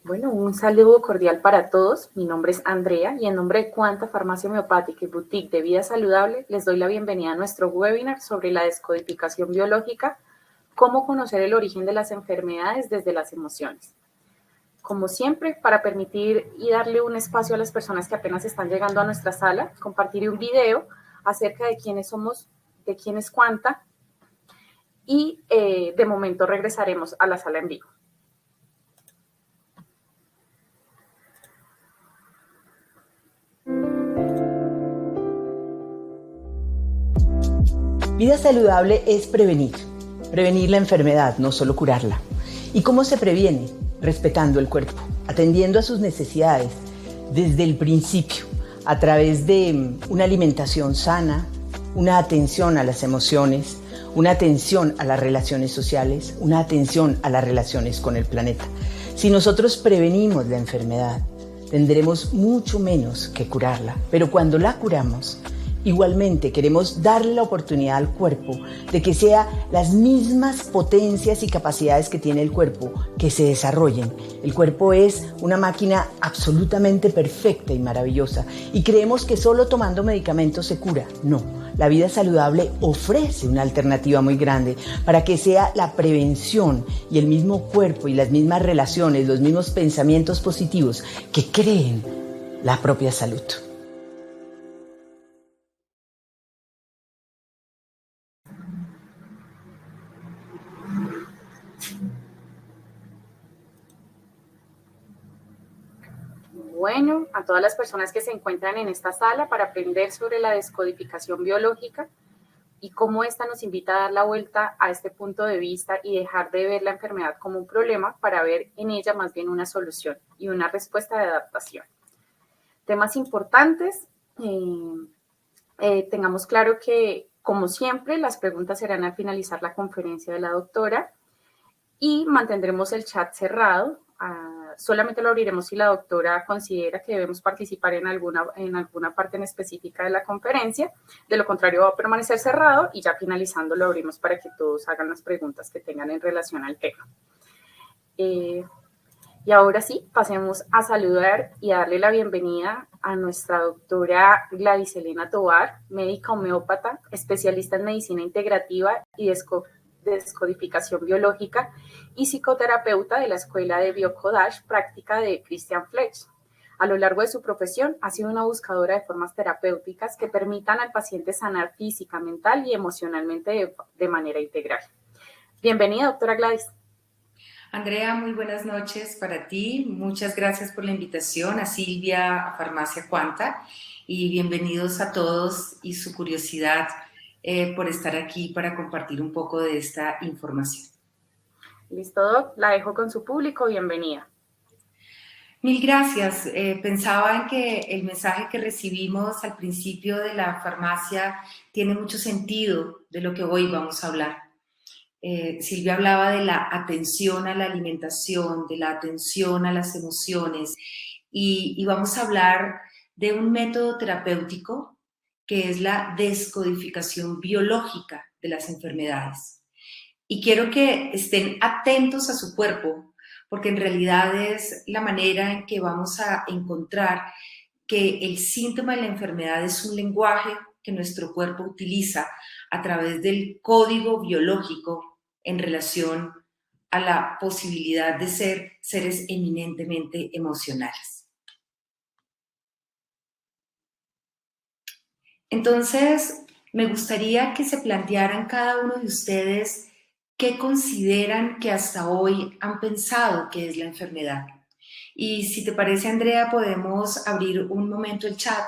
Bueno, un saludo cordial para todos. Mi nombre es Andrea y en nombre de Quanta Farmacia Homeopática y Boutique de Vida Saludable les doy la bienvenida a nuestro webinar sobre la descodificación biológica, cómo conocer el origen de las enfermedades desde las emociones. Como siempre, para permitir y darle un espacio a las personas que apenas están llegando a nuestra sala, compartiré un video acerca de quiénes somos, de quién es Quanta y de momento regresaremos a la sala en vivo. Vida saludable es prevenir la enfermedad, no solo curarla. ¿Y cómo se previene? Respetando el cuerpo, atendiendo a sus necesidades desde el principio, a través de una alimentación sana, una atención a las emociones, una atención a las relaciones sociales, una atención a las relaciones con el planeta. Si nosotros prevenimos la enfermedad, tendremos mucho menos que curarla, pero cuando la curamos, igualmente queremos darle la oportunidad al cuerpo de que sea las mismas potencias y capacidades que tiene el cuerpo que se desarrollen. El cuerpo es una máquina absolutamente perfecta y maravillosa y creemos que solo tomando medicamentos se cura. No, la vida saludable ofrece una alternativa muy grande para que sea la prevención y el mismo cuerpo y las mismas relaciones, los mismos pensamientos positivos que creen la propia salud. Bueno, a todas las personas que se encuentran en esta sala para aprender sobre la descodificación biológica y cómo esta nos invita a dar la vuelta a este punto de vista y dejar de ver la enfermedad como un problema para ver en ella más bien una solución y una respuesta de adaptación. Temas importantes, tengamos claro que, como siempre, las preguntas serán al finalizar la conferencia de la doctora y mantendremos el chat cerrado. Solamente lo abriremos si la doctora considera que debemos participar en alguna parte en específica de la conferencia. De lo contrario, va a permanecer cerrado y ya finalizando lo abrimos para que todos hagan las preguntas que tengan en relación al tema. Y ahora sí, pasemos a saludar y a darle la bienvenida a nuestra doctora Gladys Elena Tovar, médica homeópata, especialista en medicina integrativa y descodificación biológica y psicoterapeuta de la Escuela de Biocodage, práctica de Christian Fletch. A lo largo de su profesión ha sido una buscadora de formas terapéuticas que permitan al paciente sanar física, mental y emocionalmente de manera integral. Bienvenida, doctora Gladys. Andrea, muy buenas noches para ti. Muchas gracias por la invitación a Silvia, a Farmacia Quanta, y bienvenidos a todos y su curiosidad por estar aquí para compartir un poco de esta información. Listo, Doc. La dejo con su público. Bienvenida. Mil gracias. Pensaba en que el mensaje que recibimos al principio de la farmacia tiene mucho sentido de lo que hoy vamos a hablar. Silvia hablaba de la atención a la alimentación, de la atención a las emociones y vamos a hablar de un método terapéutico que es la descodificación biológica de las enfermedades. Y quiero que estén atentos a su cuerpo porque en realidad es la manera en que vamos a encontrar que el síntoma de la enfermedad es un lenguaje que nuestro cuerpo utiliza a través del código biológico en relación a la posibilidad de ser seres eminentemente emocionales. Entonces, me gustaría que se plantearan cada uno de ustedes qué consideran que hasta hoy han pensado que es la enfermedad. Y si te parece, Andrea, podemos abrir un momento el chat,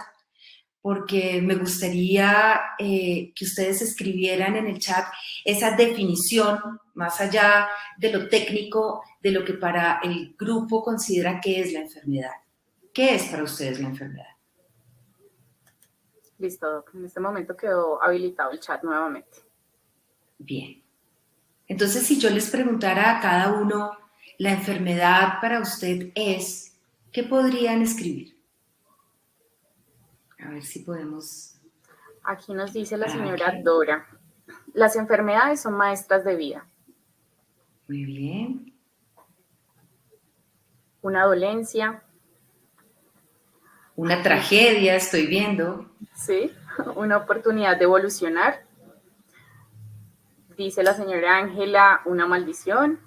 porque me gustaría que ustedes escribieran en el chat esa definición, más allá de lo técnico, de lo que para el grupo considera que es la enfermedad. ¿Qué es para ustedes la enfermedad? Listo, Doc. En este momento quedó habilitado el chat nuevamente. Bien. Entonces, si yo les preguntara a cada uno, la enfermedad para usted es, ¿qué podrían escribir? A ver si podemos... Aquí nos dice la señora Dora. Las enfermedades son maestras de vida. Muy bien. una dolencia, una tragedia, estoy viendo. ¿sí? Una oportunidad de evolucionar. Dice la señora Ángela, una maldición.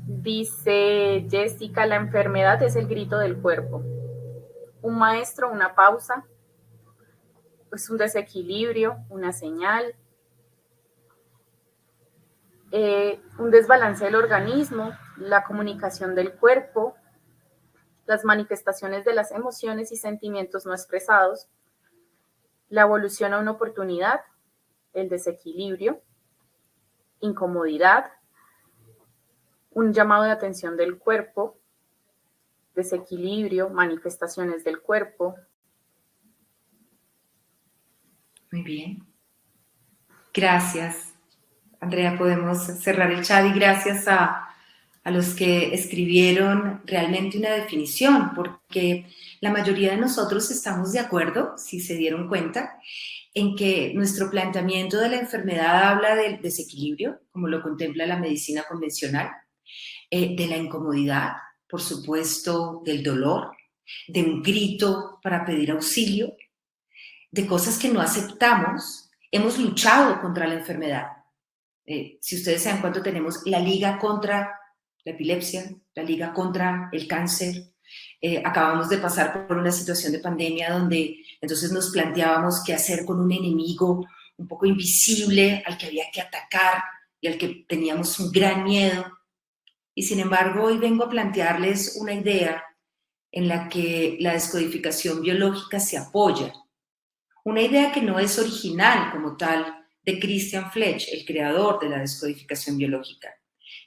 Dice Jessica, la enfermedad es el grito del cuerpo. Un maestro, una pausa, es un desequilibrio, una señal, un desbalance del organismo, la comunicación del cuerpo, las manifestaciones de las emociones y sentimientos no expresados, la evolución a una oportunidad, el desequilibrio, incomodidad, un llamado de atención del cuerpo, desequilibrio, manifestaciones del cuerpo. Muy bien. Gracias, Andrea. Podemos cerrar el chat y gracias a los que escribieron realmente una definición, porque la mayoría de nosotros estamos de acuerdo, si se dieron cuenta, en que nuestro planteamiento de la enfermedad habla del desequilibrio, como lo contempla la medicina convencional, de la incomodidad, por supuesto, del dolor, de un grito para pedir auxilio, de cosas que no aceptamos. Hemos luchado contra la enfermedad. Si ustedes se dan cuenta, tenemos la liga contra la epilepsia, la liga contra el cáncer. Acabamos de pasar por una situación de pandemia donde entonces nos planteábamos qué hacer con un enemigo un poco invisible al que había que atacar y al que teníamos un gran miedo. Y sin embargo, hoy vengo a plantearles una idea en la que la descodificación biológica se apoya. Una idea que no es original como tal de Christian Fletch, el creador de la descodificación biológica.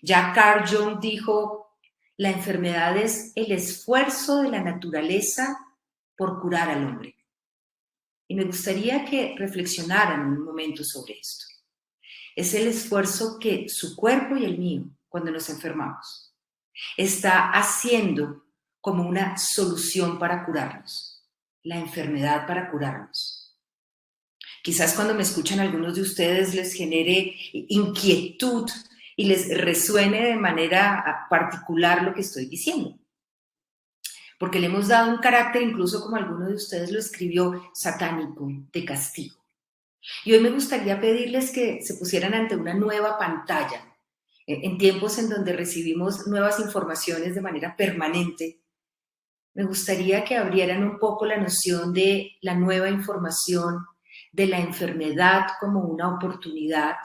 Ya Carl Jung dijo, la enfermedad es el esfuerzo de la naturaleza por curar al hombre. Y me gustaría que reflexionaran un momento sobre esto. Es el esfuerzo que su cuerpo y el mío, cuando nos enfermamos, está haciendo como una solución para curarnos, la enfermedad para curarnos. Quizás cuando me escuchan algunos de ustedes les genere inquietud y les resuene de manera particular lo que estoy diciendo. Porque le hemos dado un carácter, incluso como alguno de ustedes lo escribió, satánico, de castigo. Y hoy me gustaría pedirles que se pusieran ante una nueva pantalla, en tiempos en donde recibimos nuevas informaciones de manera permanente. Me gustaría que abrieran un poco la noción de la nueva información, de la enfermedad como una oportunidad,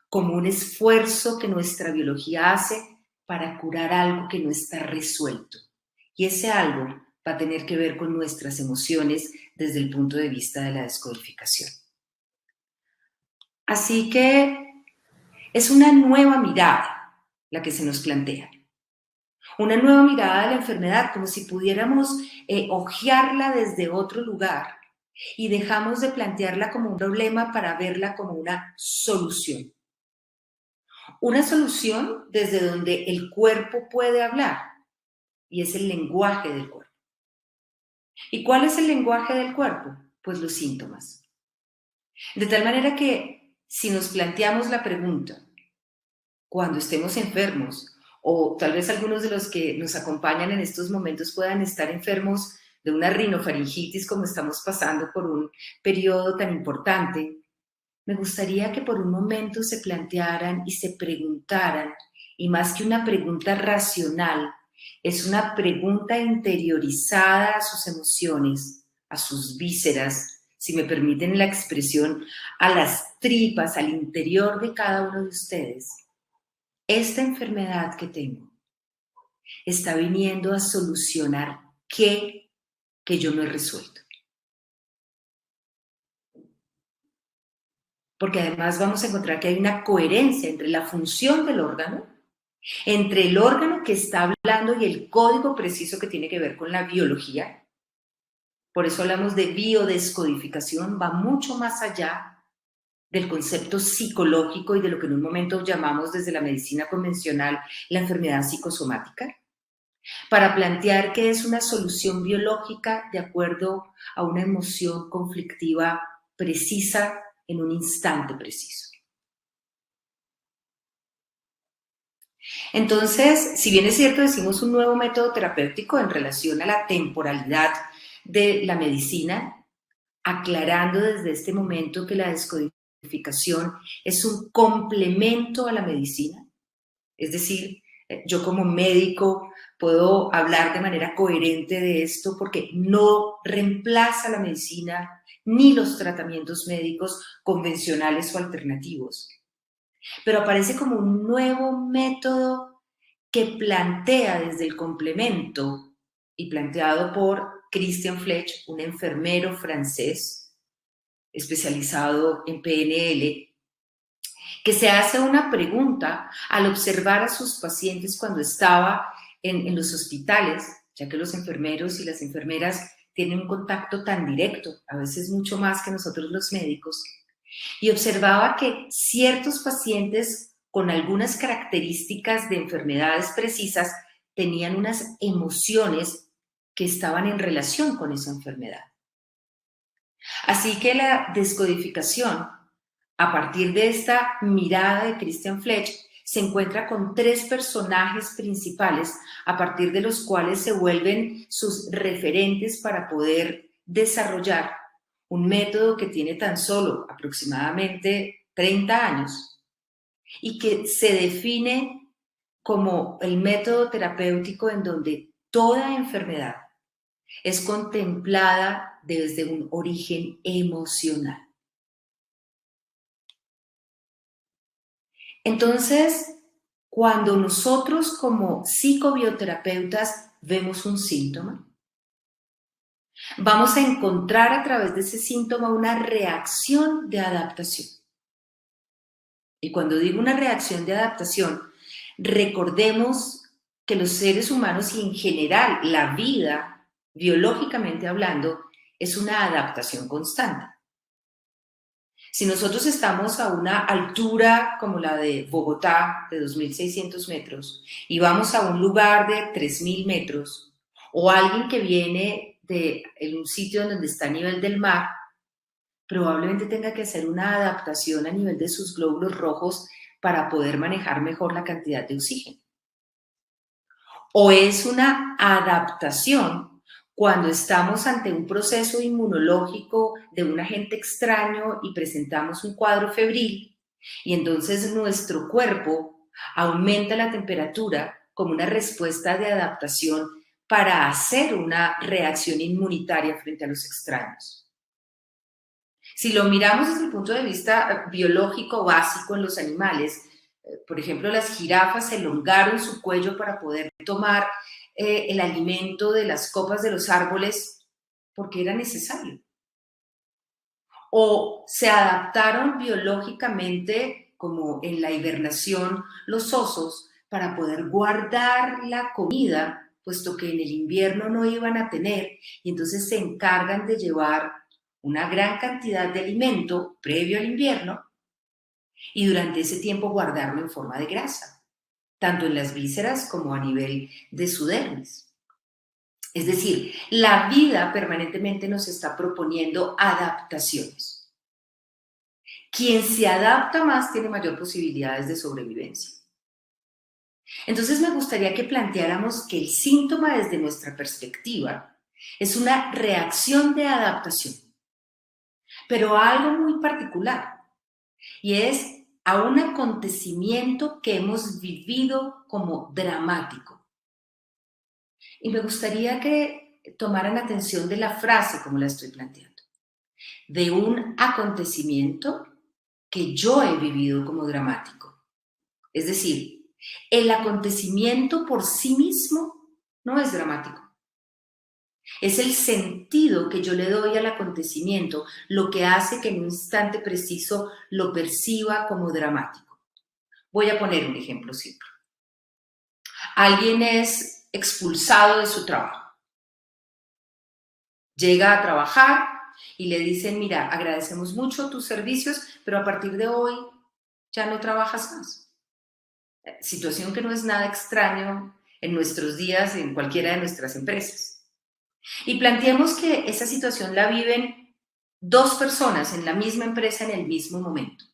como un esfuerzo que nuestra biología hace para curar algo que no está resuelto. Y ese algo va a tener que ver con nuestras emociones desde el punto de vista de la descodificación. Así que es una nueva mirada la que se nos plantea. Una nueva mirada de la enfermedad, como si pudiéramos hojearla desde otro lugar y dejamos de plantearla como un problema para verla como una solución. Una solución desde donde el cuerpo puede hablar y es el lenguaje del cuerpo. ¿Y cuál es el lenguaje del cuerpo? Pues los síntomas. De tal manera que si nos planteamos la pregunta, cuando estemos enfermos, o tal vez algunos de los que nos acompañan en estos momentos puedan estar enfermos de una rinofaringitis como estamos pasando por un periodo tan importante, me gustaría que por un momento se plantearan y se preguntaran, y más que una pregunta racional, es una pregunta interiorizada a sus emociones, a sus vísceras, si me permiten la expresión, a las tripas, al interior de cada uno de ustedes. Esta enfermedad que tengo está viniendo a solucionar qué que yo no he resuelto. Porque además vamos a encontrar que hay una coherencia entre la función del órgano, entre el órgano que está hablando y el código preciso que tiene que ver con la biología. Por eso hablamos de biodescodificación, va mucho más allá del concepto psicológico y de lo que en un momento llamamos desde la medicina convencional la enfermedad psicosomática, para plantear que es una solución biológica de acuerdo a una emoción conflictiva precisa en un instante preciso. Entonces, si bien es cierto, decimos un nuevo método terapéutico en relación a la temporalidad de la medicina, aclarando desde este momento que la descodificación es un complemento a la medicina. Es decir, yo como médico puedo hablar de manera coherente de esto porque no reemplaza la medicina ni los tratamientos médicos convencionales o alternativos, pero aparece como un nuevo método que plantea desde el complemento y planteado por Christian Flech, un enfermero francés especializado en PNL, que se hace una pregunta al observar a sus pacientes cuando estaba en los hospitales, ya que los enfermeros y las enfermeras tienen un contacto tan directo, a veces mucho más que nosotros los médicos, y observaba que ciertos pacientes con algunas características de enfermedades precisas tenían unas emociones que estaban en relación con esa enfermedad. Así que la descodificación, a partir de esta mirada de Christian Flech, se encuentra con 3 personajes principales a partir de los cuales se vuelven sus referentes para poder desarrollar un método que tiene tan solo aproximadamente 30 años y que se define como el método terapéutico en donde toda enfermedad es contemplada desde un origen emocional. Entonces, cuando nosotros como psicobioterapeutas vemos un síntoma, vamos a encontrar a través de ese síntoma una reacción de adaptación. Y cuando digo una reacción de adaptación, recordemos que los seres humanos y en general la vida, biológicamente hablando, es una adaptación constante. Si nosotros estamos a una altura como la de Bogotá, de 2.600 metros, y vamos a un lugar de 3.000 metros, o alguien que viene de un sitio donde está a nivel del mar, probablemente tenga que hacer una adaptación a nivel de sus glóbulos rojos para poder manejar mejor la cantidad de oxígeno. O es una adaptación cuando estamos ante un proceso inmunológico de un agente extraño y presentamos un cuadro febril, y entonces nuestro cuerpo aumenta la temperatura como una respuesta de adaptación para hacer una reacción inmunitaria frente a los extraños. Si lo miramos desde el punto de vista biológico básico en los animales, por ejemplo, las jirafas elongaron su cuello para poder tomar el alimento de las copas de los árboles porque era necesario. O se adaptaron biológicamente, como en la hibernación, los osos, para poder guardar la comida, puesto que en el invierno no iban a tener, y entonces se encargan de llevar una gran cantidad de alimento previo al invierno y durante ese tiempo guardarlo en forma de grasa, tanto en las vísceras como a nivel de su dermis. Es decir, la vida permanentemente nos está proponiendo adaptaciones. Quien se adapta más tiene mayor posibilidades de sobrevivencia. Entonces me gustaría que planteáramos que el síntoma desde nuestra perspectiva es una reacción de adaptación, pero a algo muy particular, y es a un acontecimiento que hemos vivido como dramático. Y me gustaría que tomaran atención de la frase como la estoy planteando, de un acontecimiento que yo he vivido como dramático. Es decir, el acontecimiento por sí mismo no es dramático. Es el sentido que yo le doy al acontecimiento lo que hace que en un instante preciso lo perciba como dramático. Voy a poner un ejemplo simple. Alguien es expulsado de su trabajo. Llega a trabajar y le dicen, mira, agradecemos mucho tus servicios, pero a partir de hoy ya no trabajas más. Situación que no es nada extraño en nuestros días en cualquiera de nuestras empresas. Y planteemos que esa situación la viven 2 personas en la misma empresa en el mismo momento.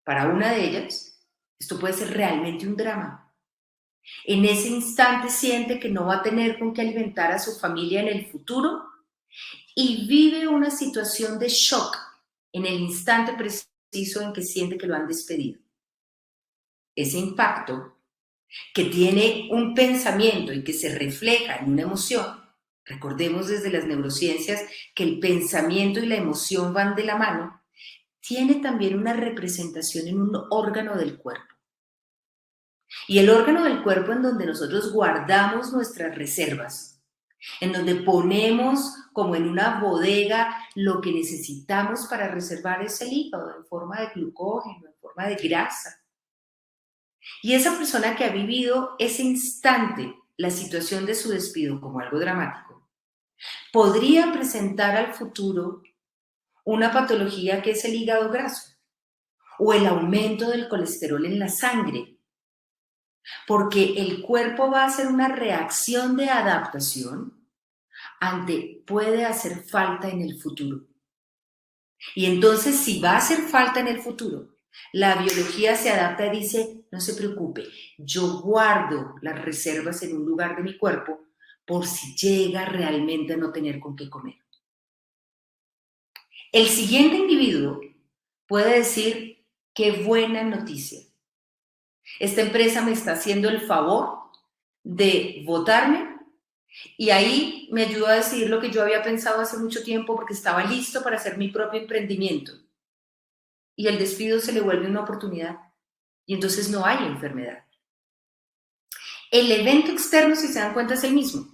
Para una de ellas, Esto puede ser realmente un drama. En ese instante siente que no va a tener con qué alimentar a su familia en el futuro y vive una situación de shock en el instante preciso en que siente que lo han despedido. Ese impacto que tiene un pensamiento y que se refleja en una emoción, recordemos desde las neurociencias que el pensamiento y la emoción van de la mano, tiene también una representación en un órgano del cuerpo. Y el órgano del cuerpo en donde nosotros guardamos nuestras reservas, en donde ponemos como en una bodega lo que necesitamos para reservar es el hígado en forma de glucógeno, en forma de grasa. Y esa persona que ha vivido ese instante, la situación de su despido como algo dramático, podría presentar al futuro una patología que es el hígado graso o el aumento del colesterol en la sangre, porque el cuerpo va a hacer una reacción de adaptación ante puede hacer falta en el futuro. Y entonces, si va a hacer falta en el futuro, la biología se adapta y dice, no se preocupe, yo guardo las reservas en un lugar de mi cuerpo por si llega realmente a no tener con qué comer. El siguiente individuo puede decir, qué buena noticia. Esta empresa me está haciendo el favor de votarme y ahí me ayudó a decidir lo que yo había pensado hace mucho tiempo porque estaba listo para hacer mi propio emprendimiento. Y el despido se le vuelve una oportunidad y entonces no hay enfermedad. El evento externo, si se dan cuenta, es el mismo,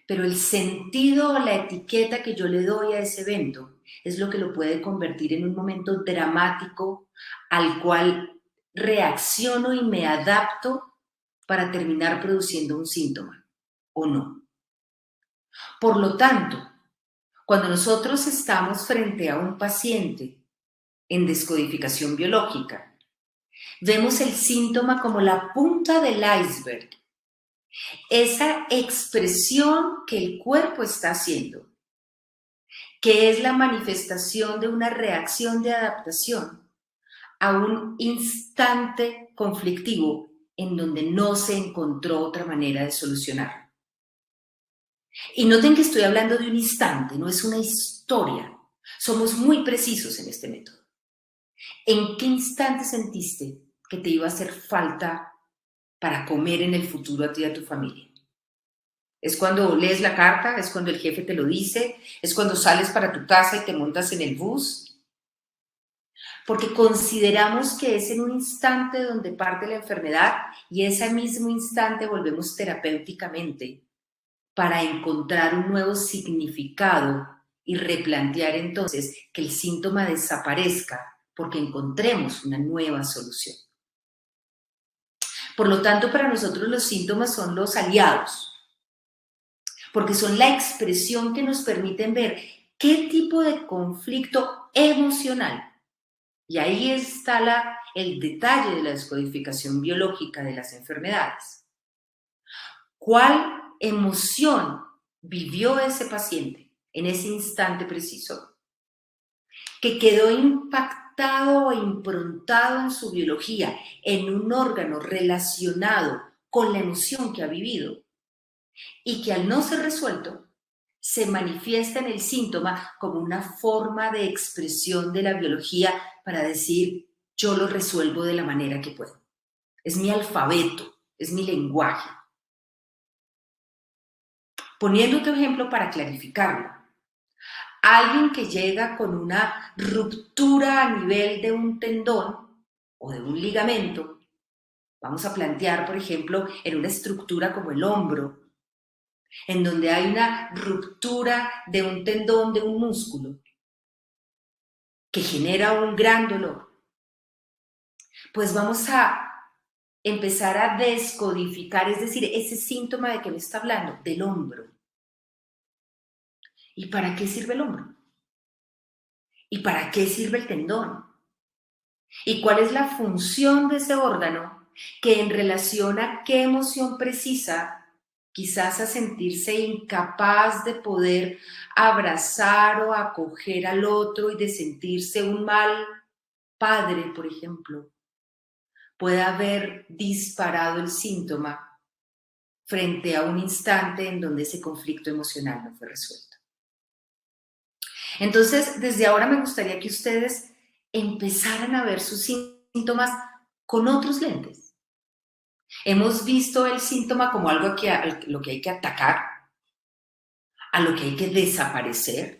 pero el sentido o la etiqueta que yo le doy a ese evento es lo que lo puede convertir en un momento dramático al cual reacciono y me adapto para terminar produciendo un síntoma o no. Por lo tanto, cuando nosotros estamos frente a un paciente en descodificación biológica, vemos el síntoma como la punta del iceberg, esa expresión que el cuerpo está haciendo, que es la manifestación de una reacción de adaptación a un instante conflictivo en donde no se encontró otra manera de solucionarlo. Y noten que estoy hablando de un instante, no es una historia. Somos muy precisos en este método. ¿En qué instante sentiste que te iba a hacer falta para comer en el futuro a ti y a tu familia? ¿Es cuando lees la carta? ¿Es cuando el jefe te lo dice? ¿Es cuando sales para tu casa y te montas en el bus? Porque consideramos que es en un instante donde parte la enfermedad y ese mismo instante volvemos terapéuticamente para encontrar un nuevo significado y replantear entonces que el síntoma desaparezca porque encontremos una nueva solución. Por lo tanto, para nosotros los síntomas son los aliados, porque son la expresión que nos permiten ver qué tipo de conflicto emocional, y ahí está el detalle de la descodificación biológica de las enfermedades. ¿Cuál emoción vivió ese paciente en ese instante preciso que quedó impactado o improntado en su biología, en un órgano relacionado con la emoción que ha vivido y que al no ser resuelto se manifiesta en el síntoma como una forma de expresión de la biología para decir yo lo resuelvo de la manera que puedo? Es mi alfabeto, es mi lenguaje. Poniendo otro ejemplo para clarificarlo, alguien que llega con una ruptura a nivel de un tendón o de un ligamento, vamos a plantear, por ejemplo, en una estructura como el hombro, en donde hay una ruptura de un tendón de un músculo que genera un gran dolor, pues vamos a empezar a descodificar, es decir, ese síntoma de que me está hablando, del hombro. ¿Y para qué sirve el hombro? ¿Y para qué sirve el tendón? ¿Y cuál es la función de ese órgano que en relación a qué emoción precisa, quizás a sentirse incapaz de poder abrazar o acoger al otro y de sentirse un mal padre, por ejemplo, puede haber disparado el síntoma frente a un instante en donde ese conflicto emocional no fue resuelto. Entonces, desde ahora me gustaría que ustedes empezaran a ver sus síntomas con otros lentes. Hemos visto el síntoma como algo a lo que hay que atacar, a lo que hay que desaparecer.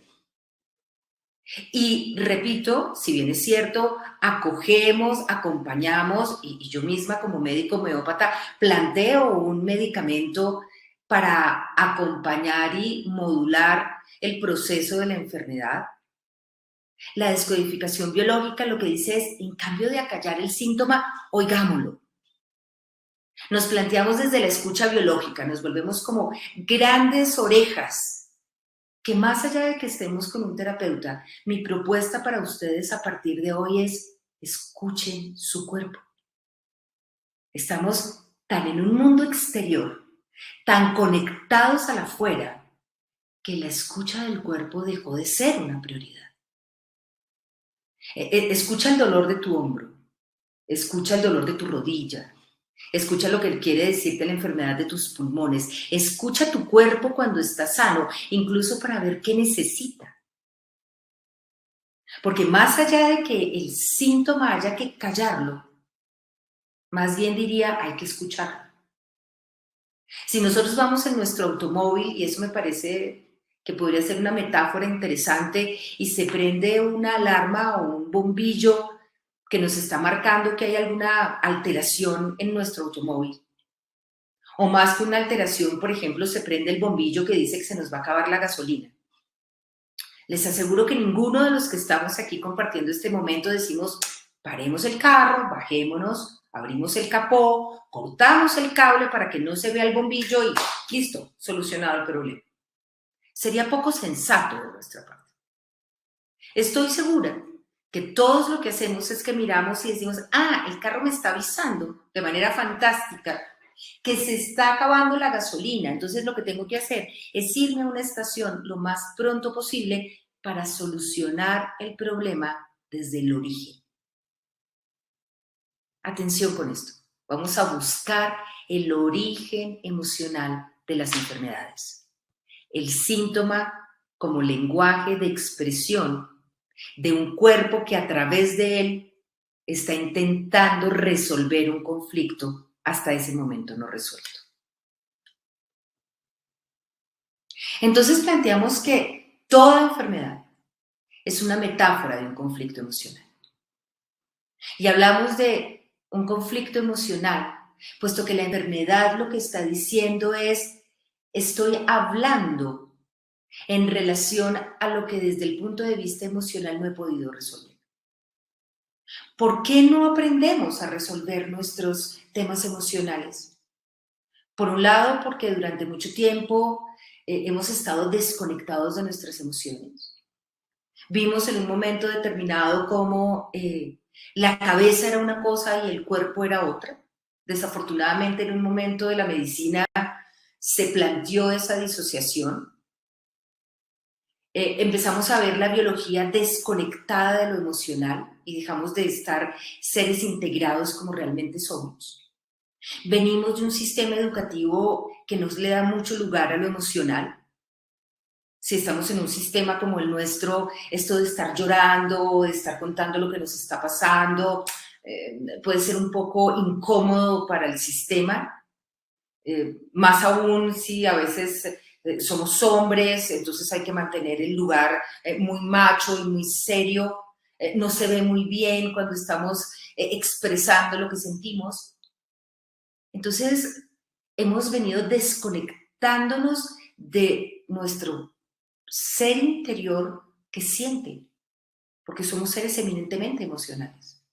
Y repito, si bien es cierto, acogemos, acompañamos, y yo misma como médico homeópata planteo un medicamento para acompañar y modular el proceso de la enfermedad. La descodificación biológica lo que dice es, en cambio de acallar el síntoma, oigámoslo. Nos planteamos desde la escucha biológica, nos volvemos como grandes orejas, que más allá de que estemos con un terapeuta, mi propuesta para ustedes a partir de hoy es, escuchen su cuerpo. Estamos tan en un mundo exterior, tan conectados al afuera, que la escucha del cuerpo dejó de ser una prioridad. Escucha el dolor de tu hombro, escucha el dolor de tu rodilla, escucha lo que quiere decirte la enfermedad de tus pulmones, escucha tu cuerpo cuando está sano, incluso para ver qué necesita. Porque más allá de que el síntoma haya que callarlo, más bien diría, hay que escucharlo. Si nosotros vamos en nuestro automóvil, y eso me parece que podría ser una metáfora interesante, y se prende una alarma o un bombillo que nos está marcando que hay alguna alteración en nuestro automóvil. O más que una alteración, por ejemplo, se prende el bombillo que dice que se nos va a acabar la gasolina. Les aseguro que ninguno de los que estamos aquí compartiendo este momento decimos, paremos el carro, bajémonos, abrimos el capó, cortamos el cable para que no se vea el bombillo y listo, solucionado el problema. Sería poco sensato de nuestra parte. Estoy segura que todos lo que hacemos es que miramos y decimos, el carro me está avisando de manera fantástica que se está acabando la gasolina, entonces lo que tengo que hacer es irme a una estación lo más pronto posible para solucionar el problema desde el origen. Atención con esto, vamos a buscar el origen emocional de las enfermedades. El síntoma como lenguaje de expresión de un cuerpo que a través de él está intentando resolver un conflicto hasta ese momento no resuelto. Entonces planteamos que toda enfermedad es una metáfora de un conflicto emocional. Y hablamos de un conflicto emocional, puesto que la enfermedad lo que está diciendo es, estoy hablando en relación a lo que desde el punto de vista emocional no he podido resolver. ¿Por qué no aprendemos a resolver nuestros temas emocionales? Por un lado, porque durante mucho tiempo hemos estado desconectados de nuestras emociones. Vimos en un momento determinado cómo la cabeza era una cosa y el cuerpo era otra. Desafortunadamente, en un momento de la medicina se planteó esa disociación. Empezamos a ver la biología desconectada de lo emocional y dejamos de estar seres integrados como realmente somos. Venimos de un sistema educativo que nos le da mucho lugar a lo emocional. Si estamos en un sistema como el nuestro, esto de estar llorando, de estar contando lo que nos está pasando, puede ser un poco incómodo para el sistema. Más aún si a veces somos hombres, entonces hay que mantener el lugar muy macho y muy serio. No se ve muy bien cuando estamos expresando lo que sentimos. Entonces, hemos venido desconectándonos de nuestro ser interior que siente, porque somos seres eminentemente emocionales.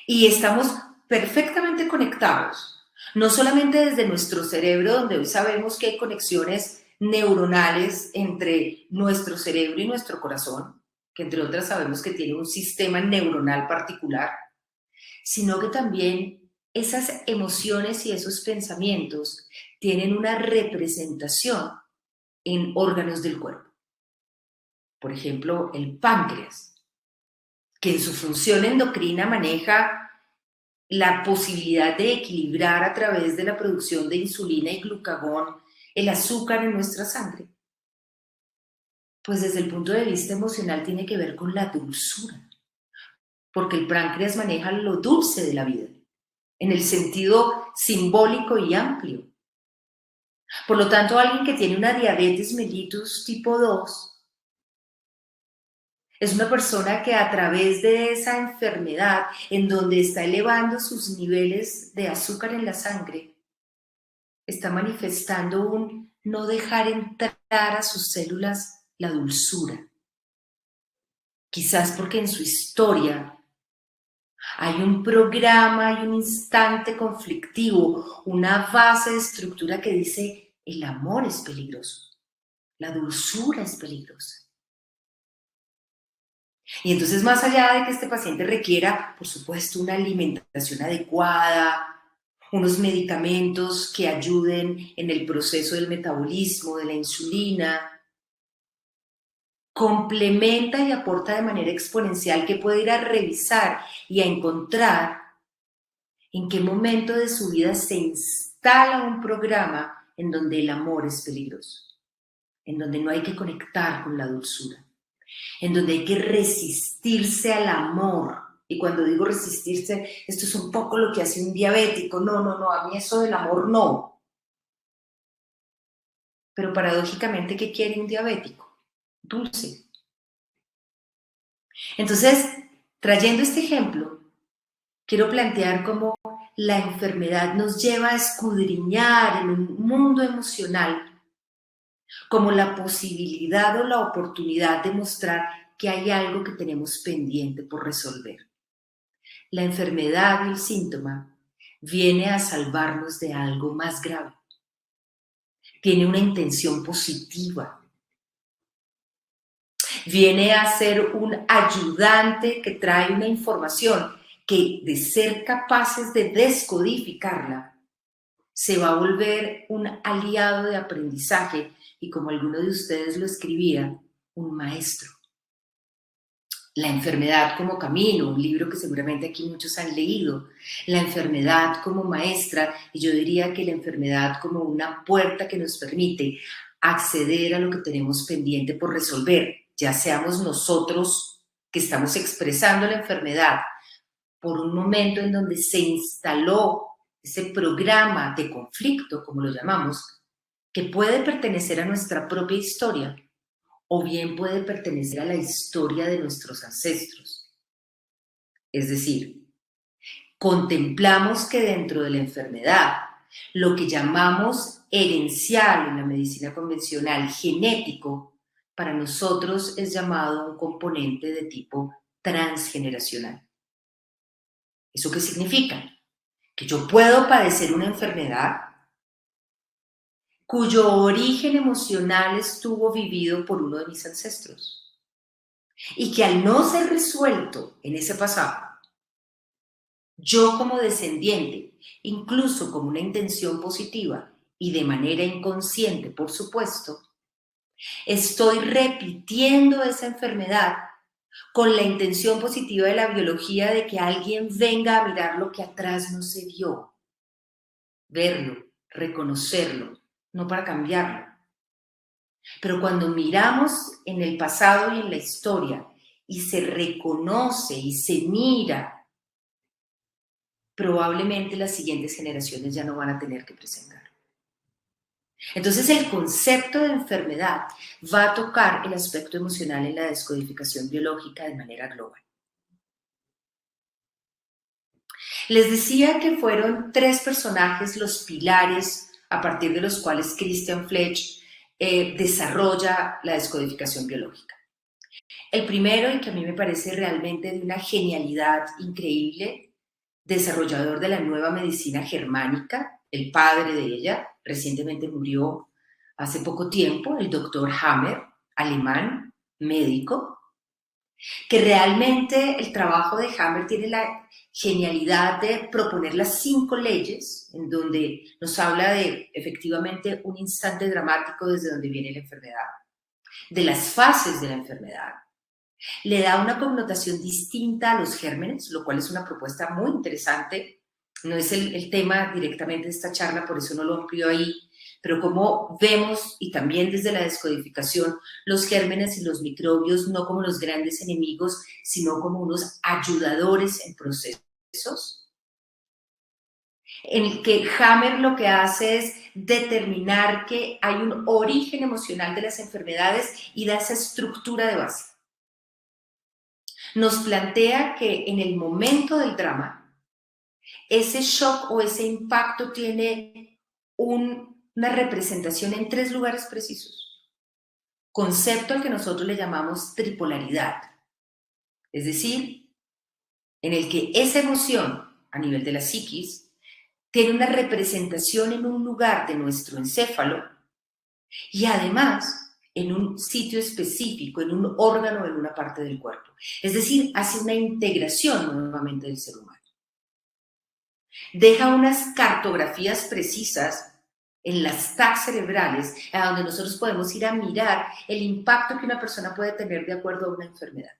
Y estamos perfectamente conectados, no solamente desde nuestro cerebro, donde hoy sabemos que hay conexiones neuronales entre nuestro cerebro y nuestro corazón, que entre otras sabemos que tiene un sistema neuronal particular, sino que también esas emociones y esos pensamientos tienen una representación en órganos del cuerpo. Por ejemplo, el páncreas, que en su función endocrina maneja la posibilidad de equilibrar a través de la producción de insulina y glucagón el azúcar en nuestra sangre? Pues desde el punto de vista emocional tiene que ver con la dulzura, porque el páncreas maneja lo dulce de la vida, en el sentido simbólico y amplio. Por lo tanto, alguien que tiene una diabetes mellitus tipo 2 es una persona que a través de esa enfermedad, en donde está elevando sus niveles de azúcar en la sangre, está manifestando un no dejar entrar a sus células la dulzura. Quizás porque en su historia hay un programa, hay un instante conflictivo, una base de estructura que dice el amor es peligroso, la dulzura es peligrosa. Y entonces, más allá de que este paciente requiera, por supuesto, una alimentación adecuada, unos medicamentos que ayuden en el proceso del metabolismo, de la insulina, complementa y aporta de manera exponencial que puede ir a revisar y a encontrar en qué momento de su vida se instala un programa en donde el amor es peligroso, en donde no hay que conectar con la dulzura, en donde hay que resistirse al amor. Y cuando digo resistirse, esto es un poco lo que hace un diabético. No, a mí eso del amor no. Pero paradójicamente, ¿qué quiere un diabético? Dulce. Entonces, trayendo este ejemplo, quiero plantear cómo la enfermedad nos lleva a escudriñar en un mundo emocional como la posibilidad o la oportunidad de mostrar que hay algo que tenemos pendiente por resolver. La enfermedad y el síntoma viene a salvarnos de algo más grave. Tiene una intención positiva. Viene a ser un ayudante que trae una información que, de ser capaces de descodificarla, se va a volver un aliado de aprendizaje y, como alguno de ustedes lo escribía, un maestro. La enfermedad como camino, un libro que seguramente aquí muchos han leído. La enfermedad como maestra, y yo diría que la enfermedad como una puerta que nos permite acceder a lo que tenemos pendiente por resolver, ya seamos nosotros que estamos expresando la enfermedad por un momento en donde se instaló ese programa de conflicto, como lo llamamos, que puede pertenecer a nuestra propia historia, o bien puede pertenecer a la historia de nuestros ancestros. Es decir, contemplamos que dentro de la enfermedad, lo que llamamos herencial en la medicina convencional, genético, para nosotros es llamado un componente de tipo transgeneracional. ¿Eso qué significa? Que yo puedo padecer una enfermedad cuyo origen emocional estuvo vivido por uno de mis ancestros y que al no ser resuelto en ese pasado, yo como descendiente, incluso con una intención positiva y de manera inconsciente, por supuesto, estoy repitiendo esa enfermedad con la intención positiva de la biología de que alguien venga a mirar lo que atrás no se vio, verlo, reconocerlo, no para cambiarlo. Pero cuando miramos en el pasado y en la historia y se reconoce y se mira, probablemente las siguientes generaciones ya no van a tener que presentar. Entonces el concepto de enfermedad va a tocar el aspecto emocional en la descodificación biológica de manera global. Les decía que fueron 3 personajes los pilares a partir de los cuales Christian Fletch desarrolla la descodificación biológica. El primero, y que a mí me parece realmente de una genialidad increíble, desarrollador de la nueva medicina germánica, el padre de ella, recientemente murió hace poco tiempo, el doctor Hammer, alemán, médico, que realmente el trabajo de Hammer tiene la genialidad de proponer las 5 leyes, en donde nos habla de efectivamente un instante dramático desde donde viene la enfermedad, de las fases de la enfermedad. Le da una connotación distinta a los gérmenes, lo cual es una propuesta muy interesante No es el tema directamente de esta charla, por eso no lo amplío ahí, pero como vemos, y también desde la descodificación, los gérmenes y los microbios no como los grandes enemigos, sino como unos ayudadores en procesos, en el que Hammer lo que hace es determinar que hay un origen emocional de las enfermedades y da esa estructura de base. Nos plantea que en el momento del drama, ese shock o ese impacto tiene una representación en 3 lugares precisos. Concepto al que nosotros le llamamos tripolaridad. Es decir, en el que esa emoción a nivel de la psiquis tiene una representación en un lugar de nuestro encéfalo y además en un sitio específico, en un órgano, en una parte del cuerpo. Es decir, hace una integración nuevamente del ser humano. Deja unas cartografías precisas en las TAC cerebrales, a donde nosotros podemos ir a mirar el impacto que una persona puede tener de acuerdo a una enfermedad.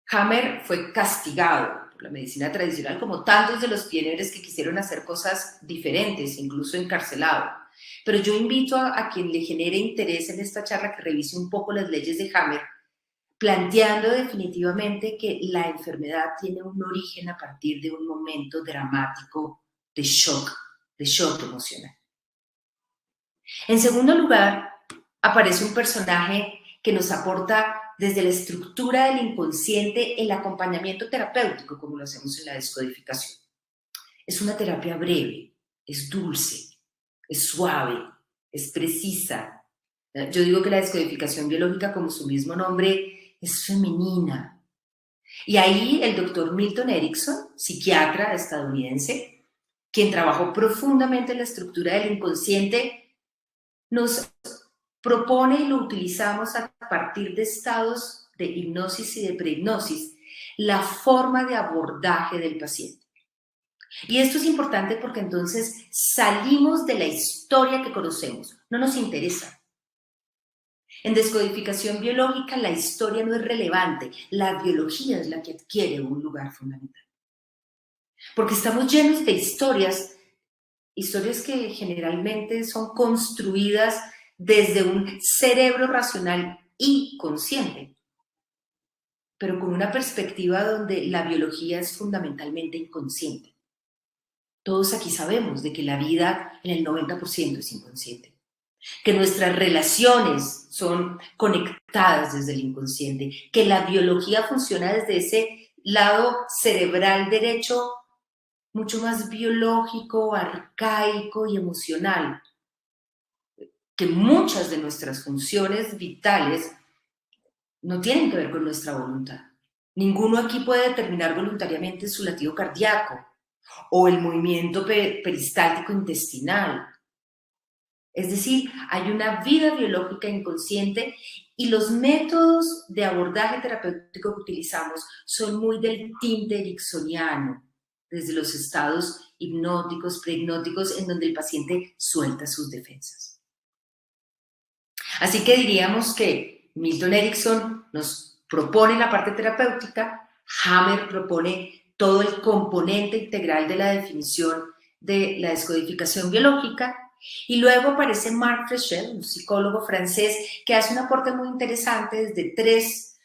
Hammer fue castigado por la medicina tradicional, como tantos de los pioneros que quisieron hacer cosas diferentes, incluso encarcelado. Pero yo invito a quien le genere interés en esta charla que revise un poco las leyes de Hammer, planteando definitivamente que la enfermedad tiene un origen a partir de un momento dramático de shock emocional. En segundo lugar, aparece un personaje que nos aporta desde la estructura del inconsciente el acompañamiento terapéutico, como lo hacemos en la descodificación. Es una terapia breve, es dulce, es suave, es precisa. Yo digo que la descodificación biológica, como su mismo nombre, es femenina. Y ahí el doctor Milton Erickson, psiquiatra estadounidense, quien trabajó profundamente en la estructura del inconsciente, nos propone y lo utilizamos a partir de estados de hipnosis y de prehipnosis, la forma de abordaje del paciente. Y esto es importante porque entonces salimos de la historia que conocemos, no nos interesa. En descodificación biológica la historia no es relevante, la biología es la que adquiere un lugar fundamental. Porque estamos llenos de historias que generalmente son construidas desde un cerebro racional y consciente, pero con una perspectiva donde la biología es fundamentalmente inconsciente. Todos aquí sabemos de que la vida en el 90% es inconsciente, que nuestras relaciones son conectadas desde el inconsciente, que la biología funciona desde ese lado cerebral derecho mucho más biológico, arcaico y emocional, que muchas de nuestras funciones vitales no tienen que ver con nuestra voluntad. Ninguno aquí puede determinar voluntariamente su latido cardíaco o el movimiento peristáltico intestinal. Es decir, hay una vida biológica inconsciente y los métodos de abordaje terapéutico que utilizamos son muy del tinte ericksoniano, desde los estados hipnóticos, prehipnóticos, en donde el paciente suelta sus defensas. Así que diríamos que Milton Erickson nos propone la parte terapéutica, Hammer propone todo el componente integral de la definición de la descodificación biológica, y luego aparece Marc Fréchel, un psicólogo francés, que hace un aporte muy interesante desde 3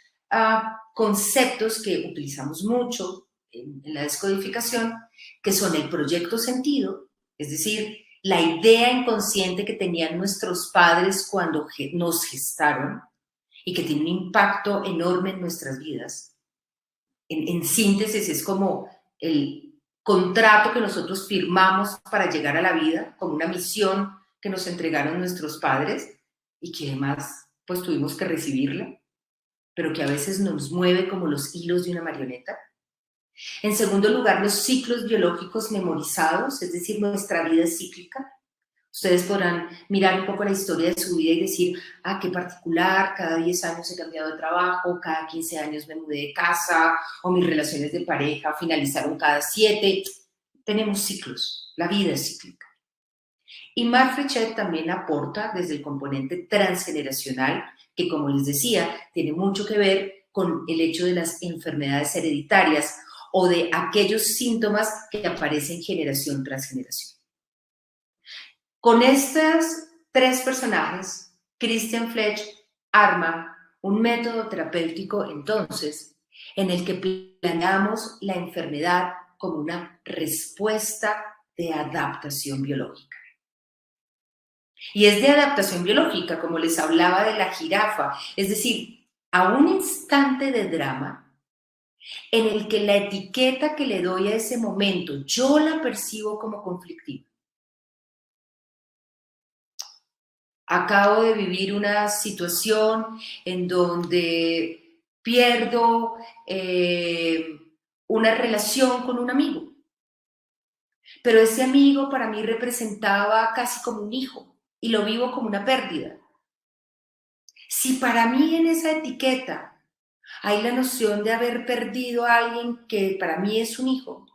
conceptos que utilizamos mucho en la descodificación, que son el proyecto sentido, es decir, la idea inconsciente que tenían nuestros padres cuando nos gestaron y que tiene un impacto enorme en nuestras vidas. En síntesis, es como el contrato que nosotros firmamos para llegar a la vida, como una misión que nos entregaron nuestros padres y que además pues tuvimos que recibirla, pero que a veces nos mueve como los hilos de una marioneta. En segundo lugar, los ciclos biológicos memorizados, es decir, nuestra vida es cíclica. Ustedes podrán mirar un poco la historia de su vida y decir, qué particular, cada 10 años he cambiado de trabajo, cada 15 años me mudé de casa, o mis relaciones de pareja finalizaron cada 7. Tenemos ciclos, la vida es cíclica. Y Marc Fréchel también aporta desde el componente transgeneracional, que como les decía, tiene mucho que ver con el hecho de las enfermedades hereditarias, o de aquellos síntomas que aparecen generación tras generación. Con estos tres personajes, Christian Fletch arma un método terapéutico entonces en el que planeamos la enfermedad como una respuesta de adaptación biológica. Y es de adaptación biológica, como les hablaba de la jirafa, es decir, a un instante de drama en el que la etiqueta que le doy a ese momento, yo la percibo como conflictiva. Acabo de vivir una situación en donde pierdo una relación con un amigo, pero ese amigo para mí representaba casi como un hijo y lo vivo como una pérdida. Si para mí en esa etiqueta hay la noción de haber perdido a alguien que para mí es un hijo,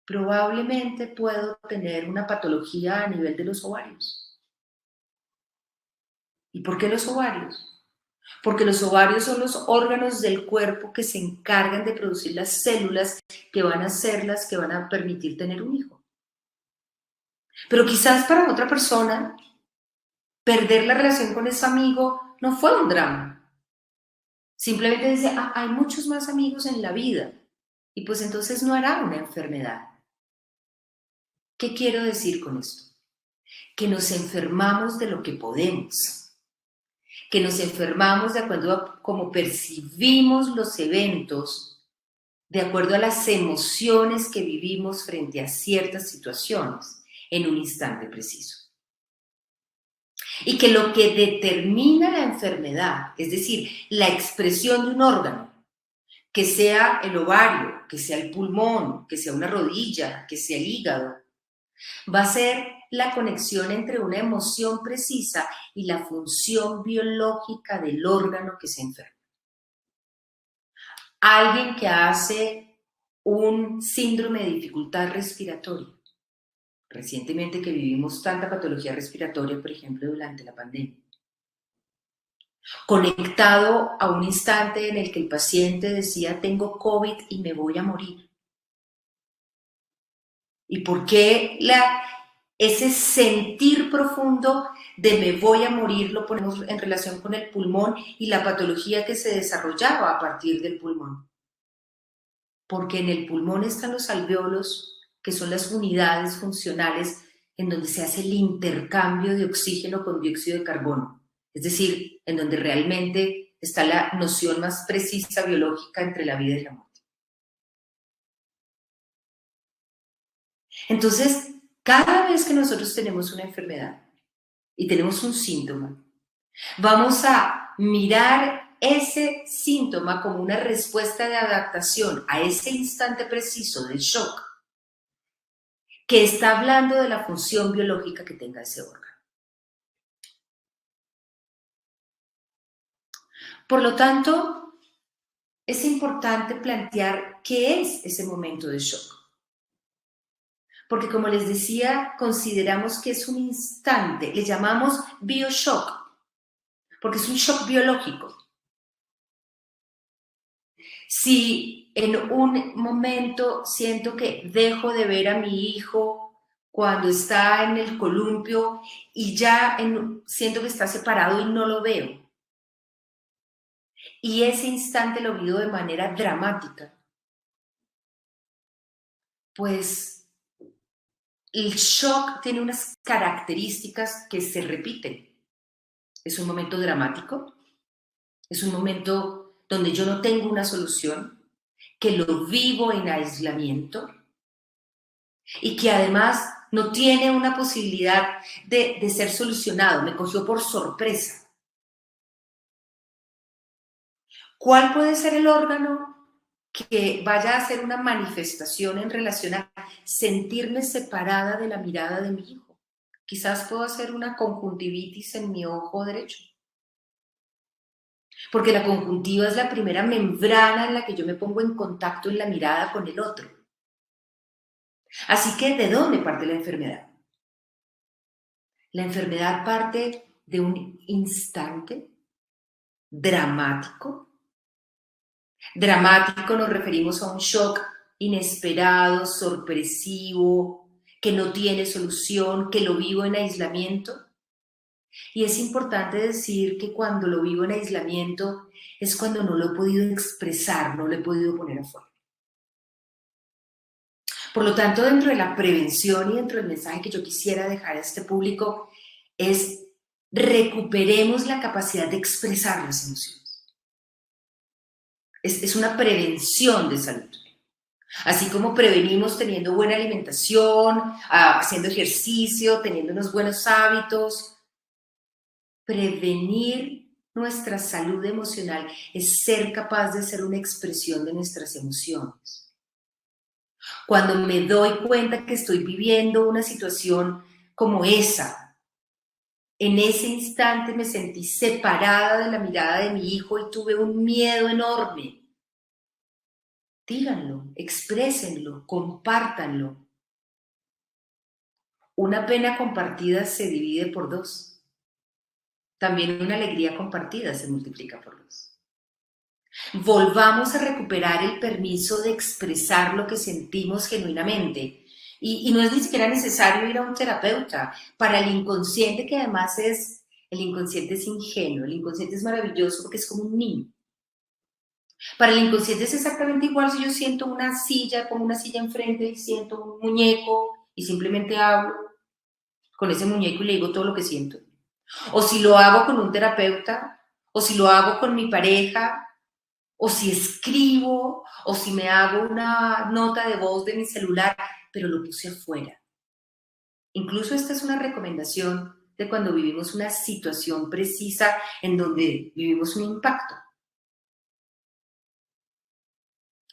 probablemente puedo tener una patología a nivel de los ovarios. ¿Y por qué los ovarios? Porque los ovarios son los órganos del cuerpo que se encargan de producir las células que van a ser las que van a permitir tener un hijo. Pero quizás para otra persona, perder la relación con ese amigo no fue un drama. Simplemente dice, hay muchos más amigos en la vida y pues entonces no hará una enfermedad. ¿Qué quiero decir con esto? Que nos enfermamos de lo que podemos, que nos enfermamos de acuerdo a cómo percibimos los eventos, de acuerdo a las emociones que vivimos frente a ciertas situaciones en un instante preciso. Y que lo que determina la enfermedad, es decir, la expresión de un órgano, que sea el ovario, que sea el pulmón, que sea una rodilla, que sea el hígado, va a ser la conexión entre una emoción precisa y la función biológica del órgano que se enferma. Alguien que hace un síndrome de dificultad respiratoria, recientemente que vivimos tanta patología respiratoria, por ejemplo, durante la pandemia, conectado a un instante en el que el paciente decía, tengo COVID y me voy a morir. ¿Y por qué ese sentir profundo de me voy a morir lo ponemos en relación con el pulmón y la patología que se desarrollaba a partir del pulmón? Porque en el pulmón están los alvéolos, que son las unidades funcionales en donde se hace el intercambio de oxígeno con dióxido de carbono. Es decir, en donde realmente está la noción más precisa biológica entre la vida y la muerte. Entonces, cada vez que nosotros tenemos una enfermedad y tenemos un síntoma, vamos a mirar ese síntoma como una respuesta de adaptación a ese instante preciso del shock que está hablando de la función biológica que tenga ese órgano. Por lo tanto, es importante plantear qué es ese momento de shock. Porque como les decía, consideramos que es un instante, le llamamos bioshock, porque es un shock biológico. Si en un momento siento que dejo de ver a mi hijo cuando está en el columpio y ya siento que está separado y no lo veo, y ese instante lo vivo de manera dramática, pues el shock tiene unas características que se repiten. Es un momento dramático, es un momento donde yo no tengo una solución, que lo vivo en aislamiento y que además no tiene una posibilidad de ser solucionado, me cogió por sorpresa. ¿Cuál puede ser el órgano que vaya a hacer una manifestación en relación a sentirme separada de la mirada de mi hijo? Quizás puedo hacer una conjuntivitis en mi ojo derecho. Porque la conjuntiva es la primera membrana en la que yo me pongo en contacto en la mirada con el otro. Así que, ¿de dónde parte la enfermedad? La enfermedad parte de un instante dramático Dramático nos referimos a un shock inesperado, sorpresivo, que no tiene solución, que lo vivo en aislamiento. Y es importante decir que cuando lo vivo en aislamiento es cuando no lo he podido expresar, no lo he podido poner afuera. Por lo tanto, dentro de la prevención y dentro del mensaje que yo quisiera dejar a este público es recuperemos la capacidad de expresar las emociones. Es una prevención de salud. Así como prevenimos teniendo buena alimentación, haciendo ejercicio, teniendo unos buenos hábitos, prevenir nuestra salud emocional es ser capaz de ser una expresión de nuestras emociones. Cuando me doy cuenta que estoy viviendo una situación como esa, en ese instante me sentí separada de la mirada de mi hijo y tuve un miedo enorme. Díganlo, exprésenlo, compártanlo. Una pena compartida se divide por 2. También una alegría compartida se multiplica por 2. Volvamos a recuperar el permiso de expresar lo que sentimos genuinamente. Y no es ni siquiera necesario ir a un terapeuta. Para el inconsciente, que además el inconsciente es ingenuo, el inconsciente es maravilloso porque es como un niño. Para el inconsciente es exactamente igual si yo siento una silla, pongo una silla enfrente y siento un muñeco y simplemente hablo con ese muñeco y le digo todo lo que siento. O si lo hago con un terapeuta, o si lo hago con mi pareja, o si escribo, o si me hago una nota de voz de mi celular, pero lo puse afuera. Incluso esta es una recomendación de cuando vivimos una situación precisa en donde vivimos un impacto.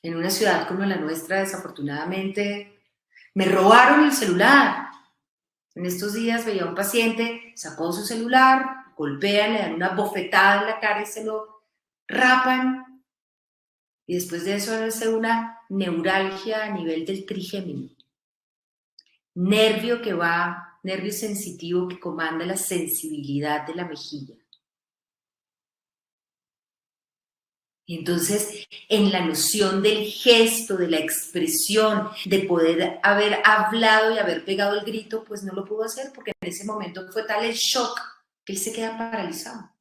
En una ciudad como la nuestra, desafortunadamente, me robaron el celular. En estos días veía a un paciente, sacó su celular, golpean, le dan una bofetada en la cara y se lo rapan. Y después de eso hace una neuralgia a nivel del trigémino. Nervio sensitivo que comanda la sensibilidad de la mejilla. Y entonces, en la noción del gesto, de la expresión, de poder haber hablado y haber pegado el grito, pues no lo pudo hacer porque en ese momento fue tal el shock que él se queda paralizado.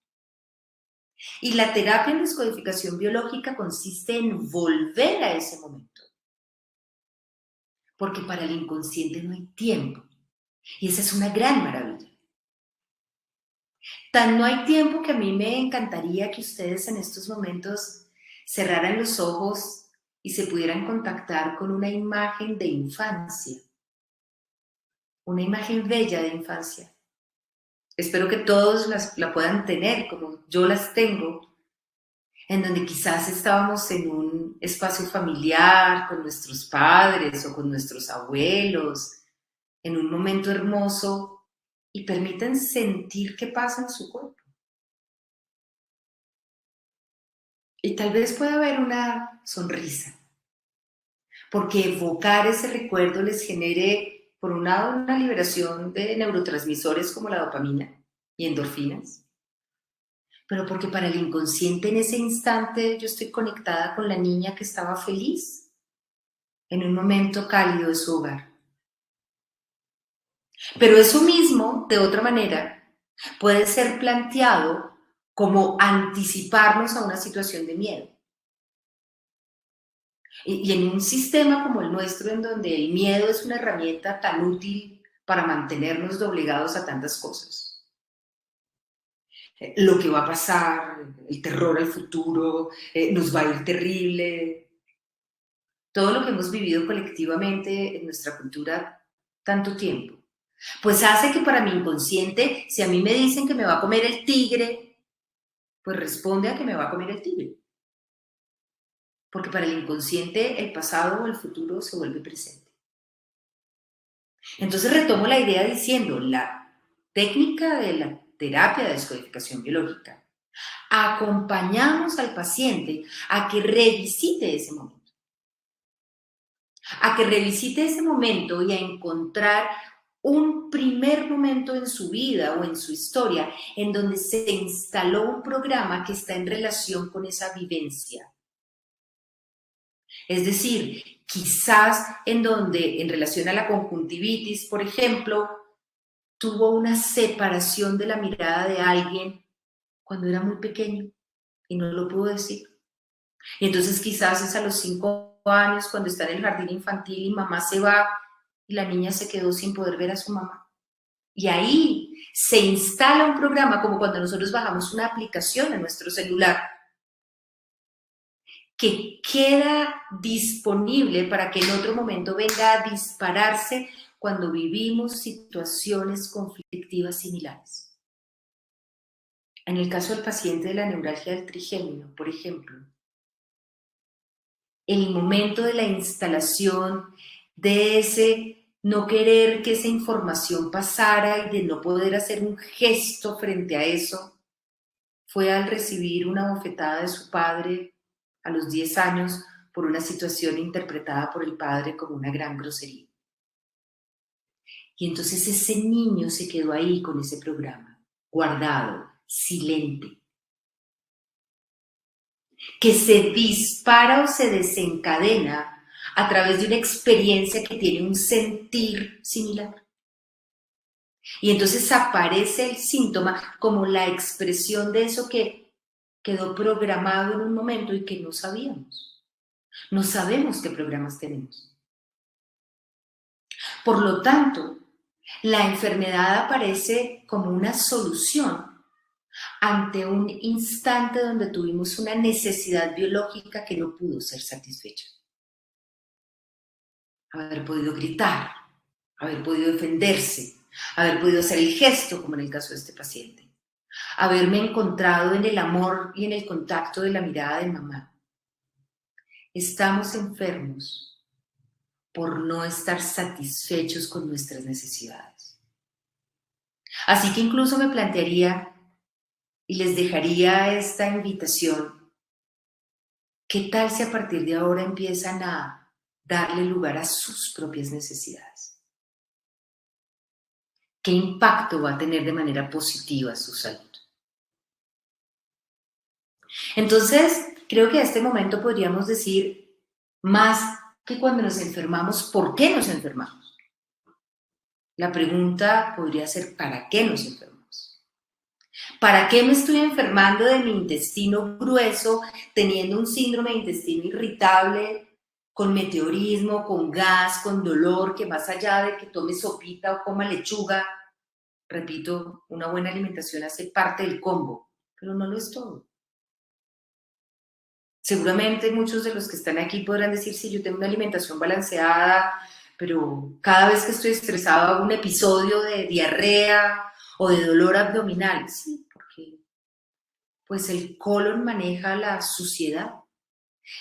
Y la terapia en descodificación biológica consiste en volver a ese momento. Porque para el inconsciente no hay tiempo. Y esa es una gran maravilla. Tan no hay tiempo que a mí me encantaría que ustedes en estos momentos cerraran los ojos y se pudieran contactar con una imagen de infancia. Una imagen bella de infancia. Espero que todos la puedan tener como yo las tengo, en donde quizás estábamos en un espacio familiar con nuestros padres o con nuestros abuelos, en un momento hermoso, y permiten sentir qué pasa en su cuerpo. Y tal vez pueda haber una sonrisa, porque evocar ese recuerdo les genere, por un lado, una liberación de neurotransmisores como la dopamina y endorfinas, pero porque para el inconsciente en ese instante yo estoy conectada con la niña que estaba feliz en un momento cálido de su hogar. Pero eso mismo, de otra manera, puede ser planteado como anticiparnos a una situación de miedo. Y en un sistema como el nuestro, en donde el miedo es una herramienta tan útil para mantenernos doblegados a tantas cosas. Lo que va a pasar, el terror al futuro, nos va a ir terrible. Todo lo que hemos vivido colectivamente en nuestra cultura tanto tiempo. Pues hace que para mi inconsciente, si a mí me dicen que me va a comer el tigre, pues responde a que me va a comer el tigre. Porque para el inconsciente el pasado o el futuro se vuelve presente. Entonces retomo la idea diciendo, la técnica de la terapia de descodificación biológica, acompañamos al paciente a que revisite ese momento. A que revisite ese momento y a encontrar un primer momento en su vida o en su historia en donde se instaló un programa que está en relación con esa vivencia. Es decir, quizás en donde, en relación a la conjuntivitis, por ejemplo, tuvo una separación de la mirada de alguien cuando era muy pequeño y no lo pudo decir. Y entonces quizás es a los 5 años cuando está en el jardín infantil y mamá se va y la niña se quedó sin poder ver a su mamá. Y ahí se instala un programa como cuando nosotros bajamos una aplicación en nuestro celular que queda disponible para que en otro momento venga a dispararse cuando vivimos situaciones conflictivas similares. En el caso del paciente de la neuralgia del trigémino, por ejemplo, el momento de la instalación de ese no querer que esa información pasara y de no poder hacer un gesto frente a eso, fue al recibir una bofetada de su padre a los 10 años por una situación interpretada por el padre como una gran grosería. Y entonces ese niño se quedó ahí con ese programa, guardado, silente, que se dispara o se desencadena a través de una experiencia que tiene un sentir similar. Y entonces aparece el síntoma como la expresión de eso que quedó programado en un momento y que no sabíamos. No sabemos qué programas tenemos. Por lo tanto, la enfermedad aparece como una solución ante un instante donde tuvimos una necesidad biológica que no pudo ser satisfecha. Haber podido gritar, haber podido defenderse, haber podido hacer el gesto, como en el caso de este paciente, haberme encontrado en el amor y en el contacto de la mirada de mamá. Estamos enfermos por no estar satisfechos con nuestras necesidades. Así que incluso me plantearía y les dejaría esta invitación. ¿Qué tal si a partir de ahora empiezan a darle lugar a sus propias necesidades? ¿Qué impacto va a tener de manera positiva su salud? Entonces, creo que a este momento podríamos decir, más que cuando nos enfermamos, ¿por qué nos enfermamos? La pregunta podría ser, ¿para qué nos enfermamos? ¿Para qué me estoy enfermando de mi intestino grueso, teniendo un síndrome de intestino irritable, con meteorismo, con gas, con dolor, que más allá de que tome sopita o coma lechuga, repito, una buena alimentación hace parte del combo, pero no lo es todo? Seguramente muchos de los que están aquí podrán decir, sí, yo tengo una alimentación balanceada, pero cada vez que estoy estresado hago un episodio de diarrea o de dolor abdominal. Sí, porque pues el colon maneja la suciedad.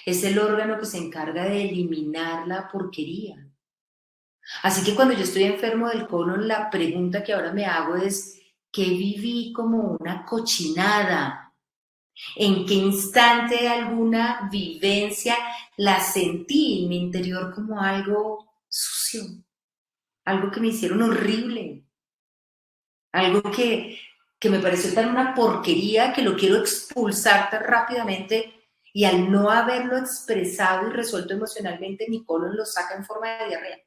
Es el órgano que se encarga de eliminar la porquería. Así que cuando yo estoy enfermo del colon, la pregunta que ahora me hago es, ¿qué viví como una cochinada? ¿En qué instante alguna vivencia la sentí en mi interior como algo sucio? Algo que me hicieron horrible. Algo que me pareció tan una porquería que lo quiero expulsar tan rápidamente y al no haberlo expresado y resuelto emocionalmente, mi colon lo saca en forma de diarrea.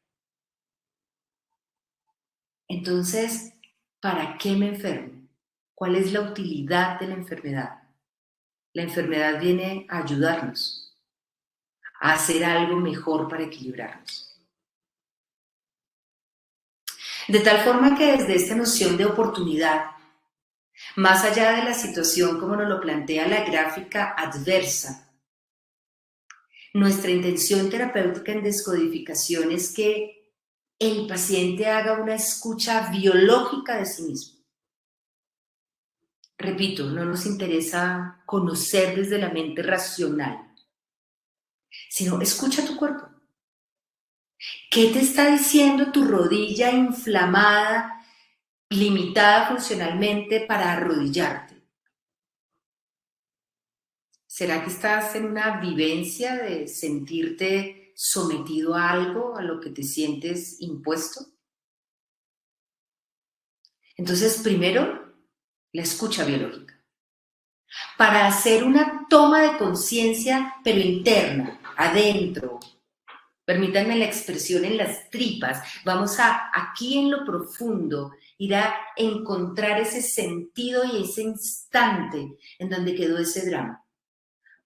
Entonces, ¿para qué me enfermo? ¿Cuál es la utilidad de la enfermedad? La enfermedad viene a ayudarnos a hacer algo mejor para equilibrarnos. De tal forma que desde esta noción de oportunidad, más allá de la situación como nos lo plantea la gráfica adversa, nuestra intención terapéutica en descodificación es que el paciente haga una escucha biológica de sí mismo. Repito, no nos interesa conocer desde la mente racional, sino escucha tu cuerpo. ¿Qué te está diciendo tu rodilla inflamada, limitada funcionalmente para arrodillarte? ¿Será que estás en una vivencia de sentirte sometido a algo, a lo que te sientes impuesto? Entonces, primero, la escucha biológica. Para hacer una toma de conciencia, pero interna, adentro, permítanme la expresión, en las tripas, vamos a aquí en lo profundo ir a encontrar ese sentido y ese instante en donde quedó ese drama,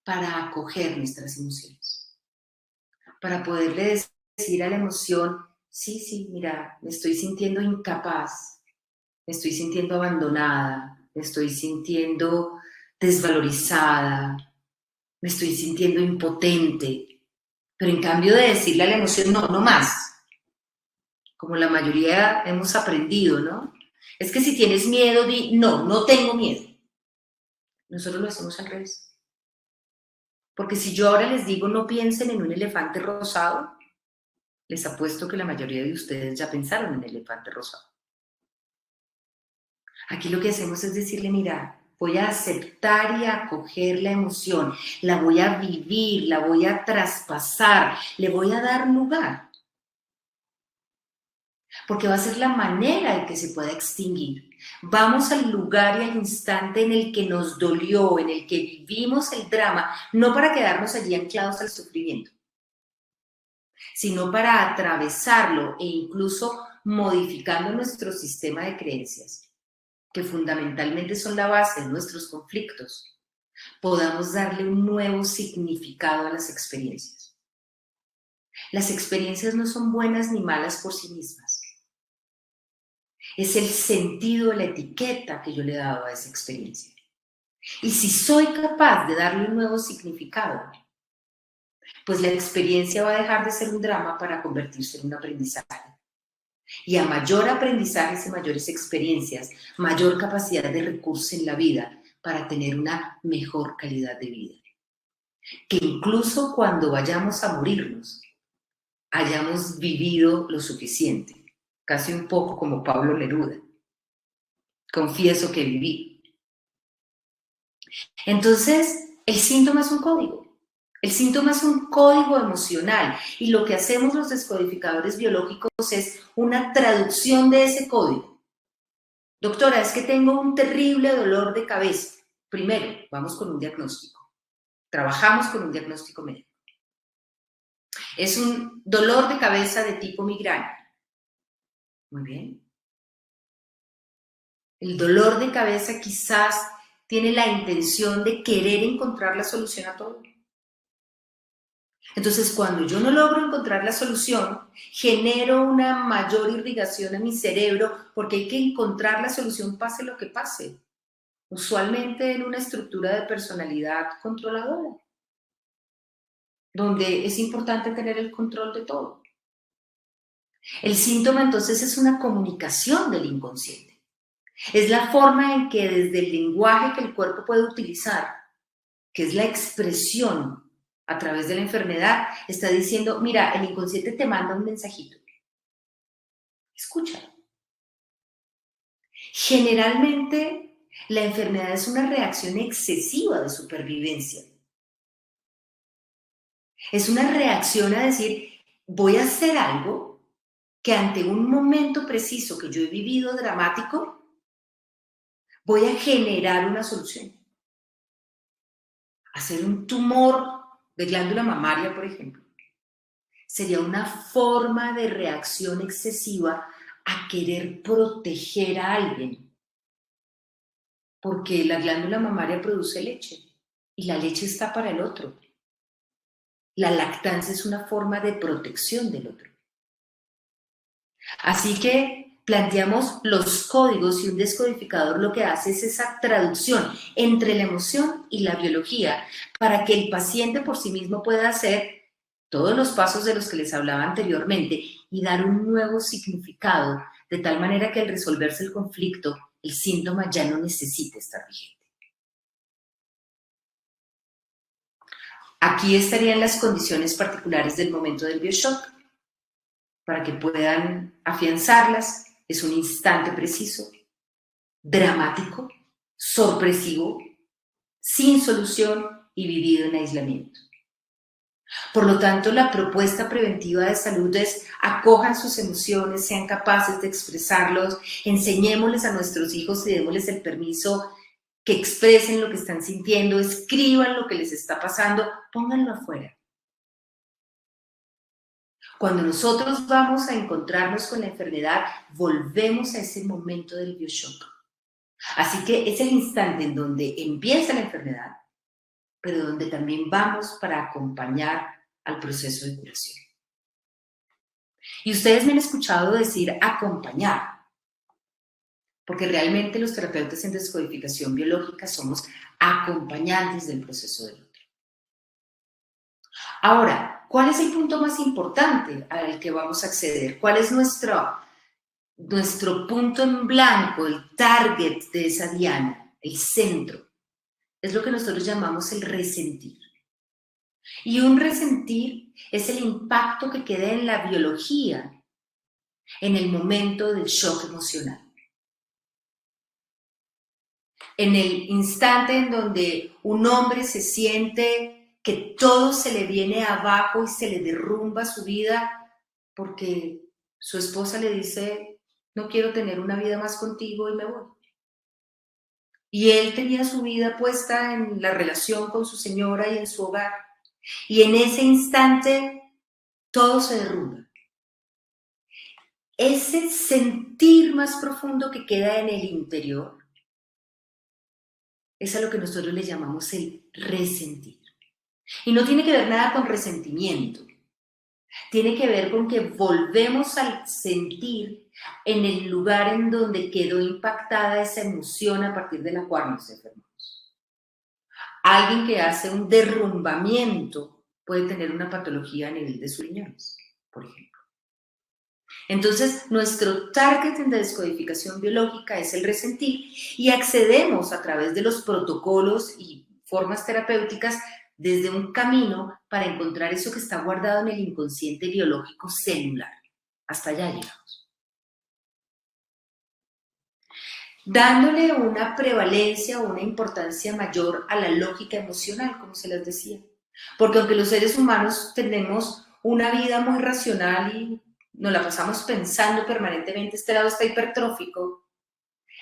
para acoger nuestras emociones, para poderle decir a la emoción, sí, mira, me estoy sintiendo incapaz, me estoy sintiendo abandonada, me estoy sintiendo desvalorizada, me estoy sintiendo impotente. Pero en cambio de decirle a la emoción, no más, como la mayoría hemos aprendido, ¿no? Es que si tienes miedo, di, no tengo miedo. Nosotros lo hacemos al revés. Porque si yo ahora les digo, no piensen en un elefante rosado, les apuesto que la mayoría de ustedes ya pensaron en el elefante rosado. Aquí lo que hacemos es decirle, mira, voy a aceptar y a acoger la emoción, la voy a vivir, la voy a traspasar, le voy a dar lugar. Porque va a ser la manera en que se pueda extinguir. Vamos al lugar y al instante en el que nos dolió, en el que vivimos el drama, no para quedarnos allí anclados al sufrimiento, sino para atravesarlo e incluso modificando nuestro sistema de creencias, que fundamentalmente son la base de nuestros conflictos, podamos darle un nuevo significado a las experiencias. Las experiencias no son buenas ni malas por sí mismas. Es el sentido, la etiqueta que yo le he dado a esa experiencia. Y si soy capaz de darle un nuevo significado, pues la experiencia va a dejar de ser un drama para convertirse en un aprendizaje. Y a mayor aprendizaje y mayores experiencias, mayor capacidad de recursos en la vida para tener una mejor calidad de vida. Que incluso cuando vayamos a morirnos, hayamos vivido lo suficiente. Casi un poco como Pablo Neruda. Confieso que viví. Entonces, el síntoma es un código. El síntoma es un código emocional y lo que hacemos los descodificadores biológicos es una traducción de ese código. Doctora, es que tengo un terrible dolor de cabeza. Primero, vamos con un diagnóstico. Trabajamos con un diagnóstico médico. Es un dolor de cabeza de tipo migraña. Muy bien. El dolor de cabeza quizás tiene la intención de querer encontrar la solución a todo. Entonces, cuando yo no logro encontrar la solución, genero una mayor irrigación a mi cerebro porque hay que encontrar la solución pase lo que pase. Usualmente en una estructura de personalidad controladora, donde es importante tener el control de todo. El síntoma entonces es una comunicación del inconsciente. Es la forma en que desde el lenguaje que el cuerpo puede utilizar, que es la expresión a través de la enfermedad, está diciendo, mira, el inconsciente te manda un mensajito. Escúchalo. Generalmente, la enfermedad es una reacción excesiva de supervivencia. Es una reacción a decir, voy a hacer algo que ante un momento preciso que yo he vivido dramático, voy a generar una solución. Hacer un tumor de glándula mamaria, por ejemplo, sería una forma de reacción excesiva a querer proteger a alguien. Porque la glándula mamaria produce leche y la leche está para el otro. La lactancia es una forma de protección del otro. Así que planteamos los códigos y un descodificador lo que hace es esa traducción entre la emoción y la biología para que el paciente por sí mismo pueda hacer todos los pasos de los que les hablaba anteriormente y dar un nuevo significado de tal manera que al resolverse el conflicto, el síntoma ya no necesite estar vigente. Aquí estarían las condiciones particulares del momento del BioShock para que puedan afianzarlas. Es un instante preciso, dramático, sorpresivo, sin solución y vivido en aislamiento. Por lo tanto, la propuesta preventiva de salud es acojan sus emociones, sean capaces de expresarlos, enseñémosles a nuestros hijos y démosles el permiso que expresen lo que están sintiendo, escriban lo que les está pasando, pónganlo afuera. Cuando nosotros vamos a encontrarnos con la enfermedad, volvemos a ese momento del bioshock. Así que es el instante en donde empieza la enfermedad, pero donde también vamos para acompañar al proceso de curación. Y ustedes me han escuchado decir acompañar, porque realmente los terapeutas en descodificación biológica somos acompañantes del proceso del otro. Ahora, ¿cuál es el punto más importante al que vamos a acceder? ¿Cuál es nuestro punto en blanco, el target de esa diana, el centro? Es lo que nosotros llamamos el resentir. Y un resentir es el impacto que queda en la biología en el momento del shock emocional. En el instante en donde un hombre se siente que todo se le viene abajo y se le derrumba su vida porque su esposa le dice, no quiero tener una vida más contigo y me voy. Y él tenía su vida puesta en la relación con su señora y en su hogar. Y en ese instante todo se derrumba. Ese sentir más profundo que queda en el interior es a lo que nosotros le llamamos el resentir. Y no tiene que ver nada con resentimiento. Tiene que ver con que volvemos al sentir en el lugar en donde quedó impactada esa emoción a partir de la cual nos enfermamos. Alguien que hace un derrumbamiento puede tener una patología a nivel de sus riñones, por ejemplo. Entonces, nuestro target en descodificación biológica es el resentir y accedemos a través de los protocolos y formas terapéuticas desde un camino para encontrar eso que está guardado en el inconsciente biológico celular. Hasta allá llegamos. Dándole una prevalencia o una importancia mayor a la lógica emocional, como se les decía. Porque aunque los seres humanos tenemos una vida muy racional y nos la pasamos pensando permanentemente, este lado está hipertrófico,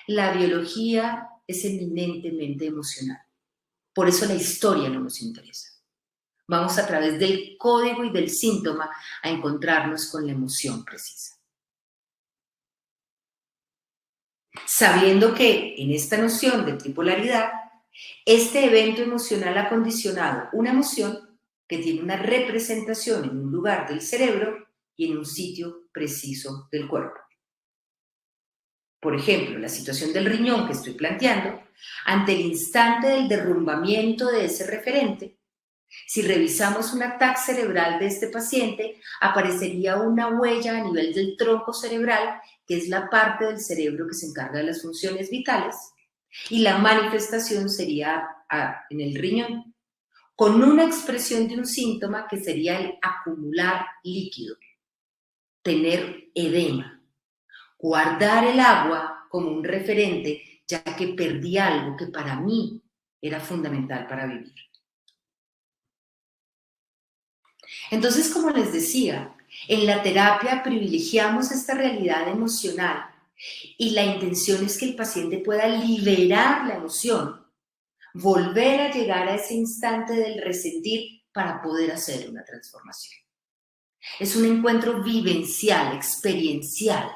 la biología es eminentemente emocional. Por eso la historia no nos interesa. Vamos a través del código y del síntoma a encontrarnos con la emoción precisa. Sabiendo que en esta noción de tripolaridad, este evento emocional ha condicionado una emoción que tiene una representación en un lugar del cerebro y en un sitio preciso del cuerpo. Por ejemplo, la situación del riñón que estoy planteando, ante el instante del derrumbamiento de ese referente, si revisamos un TAC cerebral de este paciente, aparecería una huella a nivel del tronco cerebral, que es la parte del cerebro que se encarga de las funciones vitales, y la manifestación sería en el riñón, con una expresión de un síntoma que sería el acumular líquido, tener edema, guardar el agua como un referente, ya que perdí algo que para mí era fundamental para vivir. Entonces, como les decía, en la terapia privilegiamos esta realidad emocional y la intención es que el paciente pueda liberar la emoción, volver a llegar a ese instante del resentir para poder hacer una transformación. Es un encuentro vivencial, experiencial,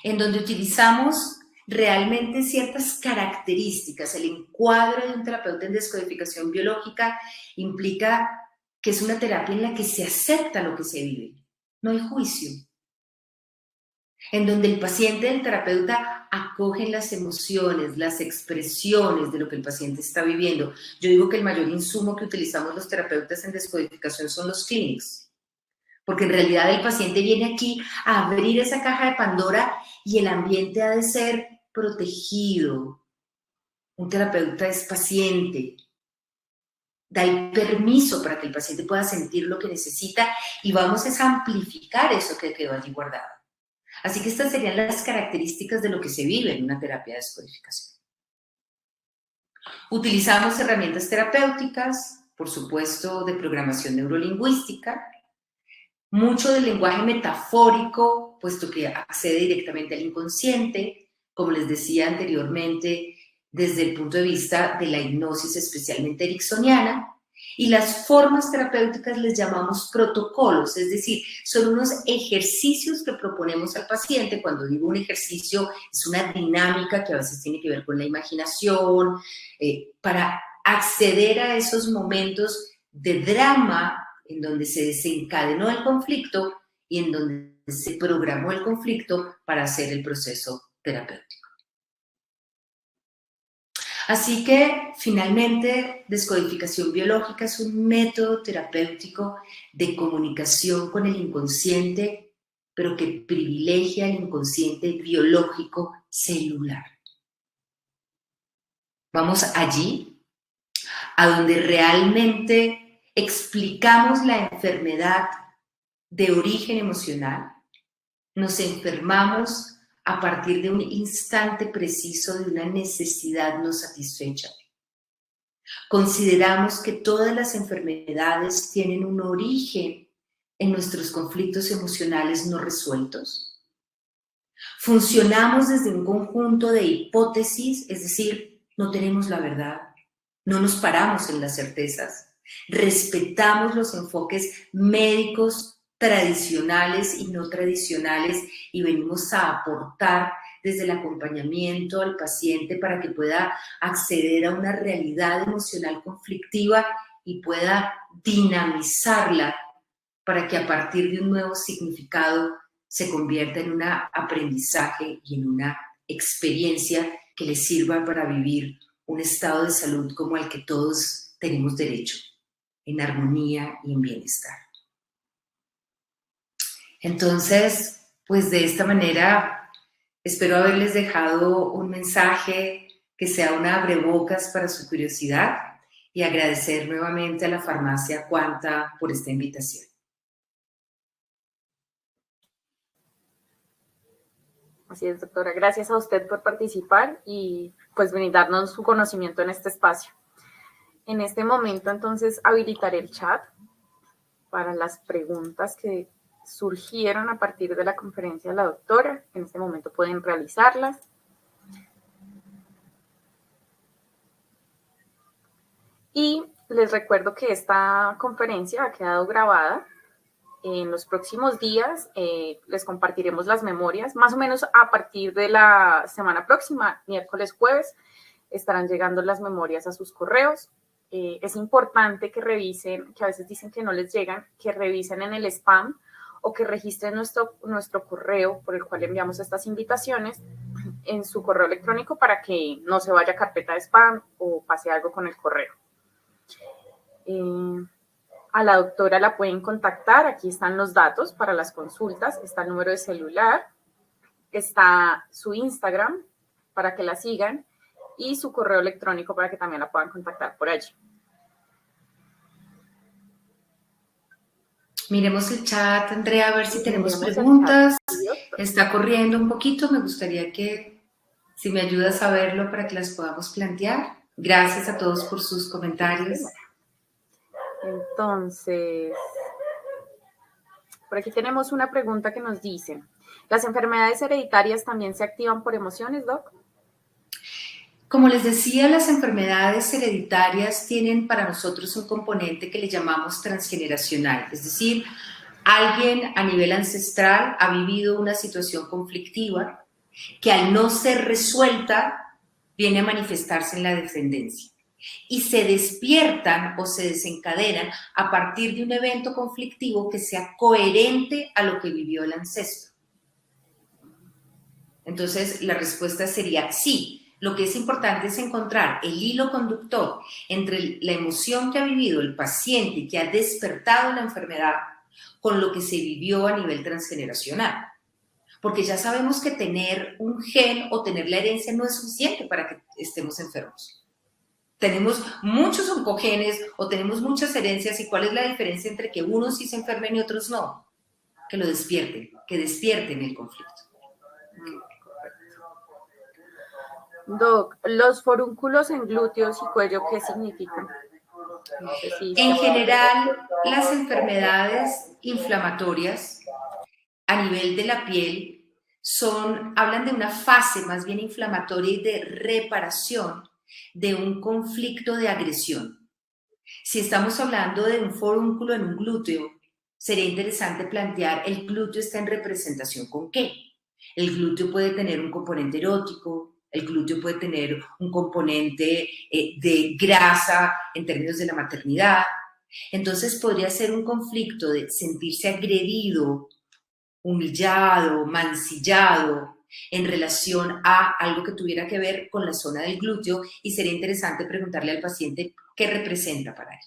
en donde utilizamos realmente ciertas características. El encuadre de un terapeuta en descodificación biológica implica que es una terapia en la que se acepta lo que se vive, no hay juicio, en donde el paciente y el terapeuta acogen las emociones, las expresiones de lo que el paciente está viviendo. Yo digo que el mayor insumo que utilizamos los terapeutas en descodificación son los clinics, porque en realidad el paciente viene aquí a abrir esa caja de Pandora y el ambiente ha de ser protegido. Un terapeuta es paciente, da el permiso para que el paciente pueda sentir lo que necesita y vamos a amplificar eso que quedó allí guardado. Así que estas serían las características de lo que se vive en una terapia de descodificación. Utilizamos herramientas terapéuticas, por supuesto, de programación neurolingüística, mucho del lenguaje metafórico, puesto que accede directamente al inconsciente, como les decía anteriormente, desde el punto de vista de la hipnosis especialmente ericksoniana, Y las formas terapéuticas les llamamos protocolos, es decir, son unos ejercicios que proponemos al paciente. Cuando digo un ejercicio, es una dinámica que a veces tiene que ver con la imaginación, para acceder a esos momentos de drama en donde se desencadenó el conflicto y en donde se programó el conflicto para hacer el proceso terapéutico. Así que, finalmente, descodificación biológica es un método terapéutico de comunicación con el inconsciente, pero que privilegia el inconsciente biológico celular. Vamos allí, a donde realmente explicamos la enfermedad de origen emocional, nos enfermamos a partir de un instante preciso de una necesidad no satisfecha. Consideramos que todas las enfermedades tienen un origen en nuestros conflictos emocionales no resueltos. Funcionamos desde un conjunto de hipótesis, es decir, no tenemos la verdad, no nos paramos en las certezas, respetamos los enfoques médicos tradicionales y no tradicionales y venimos a aportar desde el acompañamiento al paciente para que pueda acceder a una realidad emocional conflictiva y pueda dinamizarla para que a partir de un nuevo significado se convierta en un aprendizaje y en una experiencia que le sirva para vivir un estado de salud como al que todos tenemos derecho, en armonía y en bienestar. Entonces, pues de esta manera, espero haberles dejado un mensaje que sea una abrebocas para su curiosidad y agradecer nuevamente a la Farmacia Quanta por esta invitación. Así es, doctora. Gracias a usted por participar y pues brindarnos su conocimiento en este espacio. En este momento, entonces, habilitaré el chat para las preguntas que surgieron a partir de la conferencia de la doctora. En este momento pueden realizarlas. Y les recuerdo que esta conferencia ha quedado grabada. En los próximos días les compartiremos las memorias, más o menos a partir de la semana próxima, miércoles, jueves, estarán llegando las memorias a sus correos. Es importante que revisen, que a veces dicen que no les llegan, que revisen en el spam o que registren nuestro correo por el cual enviamos estas invitaciones en su correo electrónico para que no se vaya a carpeta de spam o pase algo con el correo. A la doctora la pueden contactar, aquí están los datos para las consultas, está el número de celular, está su Instagram para que la sigan y su correo electrónico para que también la puedan contactar por allí. Miremos el chat, Andrea, a ver si tenemos preguntas. Está corriendo un poquito, me gustaría que si me ayudas a verlo para que las podamos plantear. Gracias a todos por sus comentarios. Entonces, por aquí tenemos una pregunta que nos dice, ¿las enfermedades hereditarias también se activan por emociones, Doc? Como les decía, las enfermedades hereditarias tienen para nosotros un componente que le llamamos transgeneracional, es decir, alguien a nivel ancestral ha vivido una situación conflictiva que al no ser resuelta viene a manifestarse en la descendencia y se despiertan o se desencadenan a partir de un evento conflictivo que sea coherente a lo que vivió el ancestro. Entonces, la respuesta sería sí. Lo que es importante es encontrar el hilo conductor entre la emoción que ha vivido el paciente y que ha despertado la enfermedad con lo que se vivió a nivel transgeneracional. Porque ya sabemos que tener un gen o tener la herencia no es suficiente para que estemos enfermos. Tenemos muchos oncogenes o tenemos muchas herencias, ¿y cuál es la diferencia entre que unos sí se enfermen y otros no? Que lo despierten, que despierten el conflicto. Doc, ¿los forúnculos en glúteos y cuello qué significan? No sé si en general, las enfermedades inflamatorias a nivel de la piel hablan de una fase más bien inflamatoria y de reparación de un conflicto de agresión. Si estamos hablando de un forúnculo en un glúteo, sería interesante plantear el glúteo está en representación con qué. El glúteo puede tener un componente erótico, el glúteo puede tener un componente de grasa en términos de la maternidad. Entonces podría ser un conflicto de sentirse agredido, humillado, mancillado en relación a algo que tuviera que ver con la zona del glúteo, y sería interesante preguntarle al paciente qué representa para él.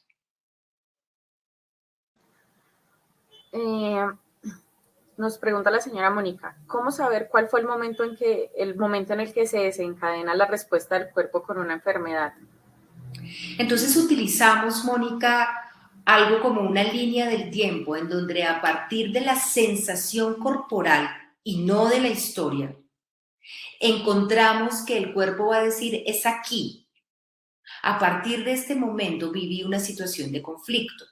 Nos pregunta la señora Mónica, ¿cómo saber cuál fue el momento en el que se desencadena la respuesta del cuerpo con una enfermedad? Entonces utilizamos, Mónica, algo como una línea del tiempo en donde a partir de la sensación corporal y no de la historia, encontramos que el cuerpo va a decir, es aquí. A partir de este momento viví una situación de conflicto.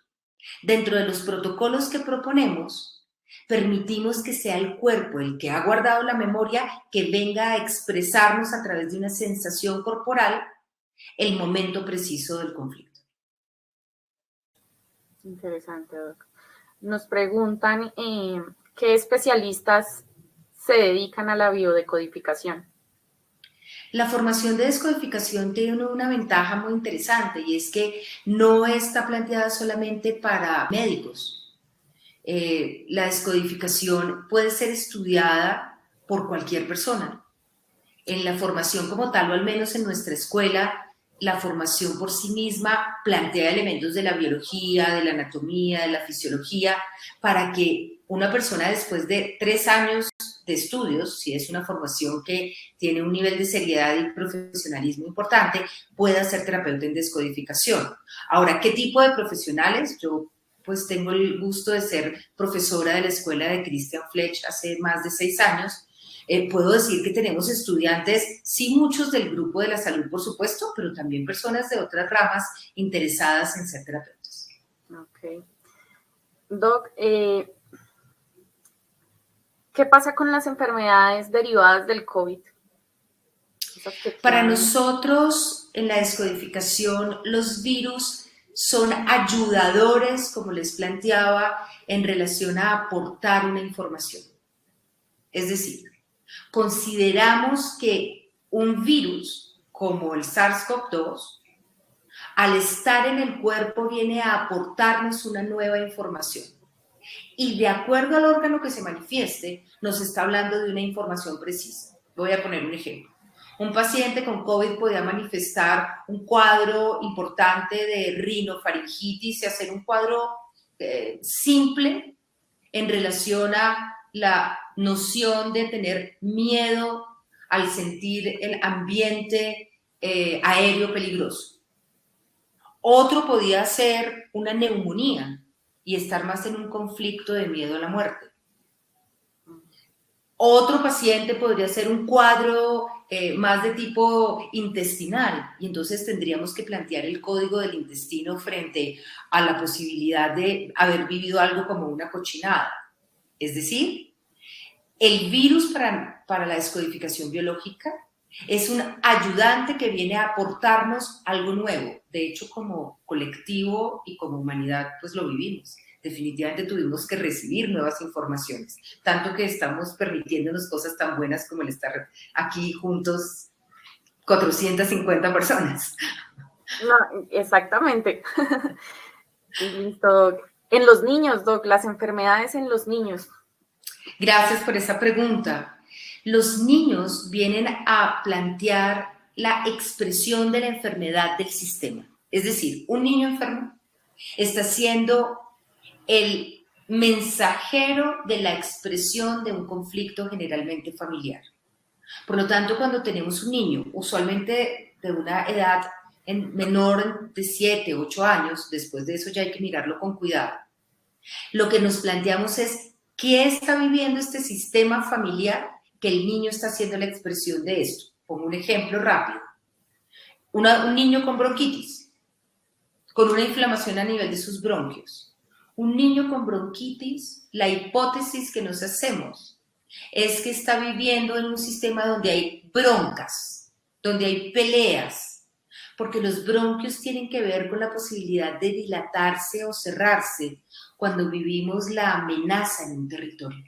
Dentro de los protocolos que proponemos, permitimos que sea el cuerpo el que ha guardado la memoria que venga a expresarnos a través de una sensación corporal el momento preciso del conflicto. Interesante, Doc. Nos preguntan qué especialistas se dedican a la biodecodificación. La formación de descodificación tiene una ventaja muy interesante, y es que no está planteada solamente para médicos. La descodificación puede ser estudiada por cualquier persona. En la formación como tal, o al menos en nuestra escuela, la formación por sí misma plantea elementos de la biología, de la anatomía, de la fisiología, para que una persona después de 3 años de estudios, si es una formación que tiene un nivel de seriedad y profesionalismo importante, pueda ser terapeuta en descodificación. Ahora, ¿qué tipo de profesionales? Yo pues tengo el gusto de ser profesora de la escuela de Christian Fletch hace más de 6 años. Puedo decir que tenemos estudiantes, sí, muchos del grupo de la salud, por supuesto, pero también personas de otras ramas interesadas en ser terapeutas. Ok. Doc, ¿qué pasa con las enfermedades derivadas del COVID? Para nosotros, en la descodificación, los virus son ayudadores, como les planteaba, en relación a aportar una información. Es decir, consideramos que un virus como el SARS-CoV-2, al estar en el cuerpo, viene a aportarnos una nueva información. Y de acuerdo al órgano que se manifieste, nos está hablando de una información precisa. Voy a poner un ejemplo. Un paciente con COVID podía manifestar un cuadro importante de rinofaringitis y hacer un cuadro simple en relación a la noción de tener miedo al sentir el ambiente aéreo peligroso. Otro podía ser una neumonía y estar más en un conflicto de miedo a la muerte. Otro paciente podría ser un cuadro más de tipo intestinal, y entonces tendríamos que plantear el código del intestino frente a la posibilidad de haber vivido algo como una cochinada. Es decir, el virus para la descodificación biológica es un ayudante que viene a aportarnos algo nuevo. De hecho, como colectivo y como humanidad, pues lo vivimos. Definitivamente tuvimos que recibir nuevas informaciones, tanto que estamos permitiéndonos cosas tan buenas como el estar aquí juntos 450 personas. No, exactamente. Listo, Doc. En los niños, Doc, las enfermedades en los niños. Gracias por esa pregunta. Los niños vienen a plantear la expresión de la enfermedad del sistema. Es decir, un niño enfermo está siendo el mensajero de la expresión de un conflicto generalmente familiar. Por lo tanto, cuando tenemos un niño, usualmente de una edad menor de 7, 8 años, después de eso ya hay que mirarlo con cuidado, lo que nos planteamos es qué está viviendo este sistema familiar que el niño está haciendo la expresión de esto. Pongo un ejemplo rápido. Un niño con bronquitis, con una inflamación a nivel de sus bronquios. Un niño con bronquitis, la hipótesis que nos hacemos es que está viviendo en un sistema donde hay broncas, donde hay peleas, porque los bronquios tienen que ver con la posibilidad de dilatarse o cerrarse cuando vivimos la amenaza en un territorio.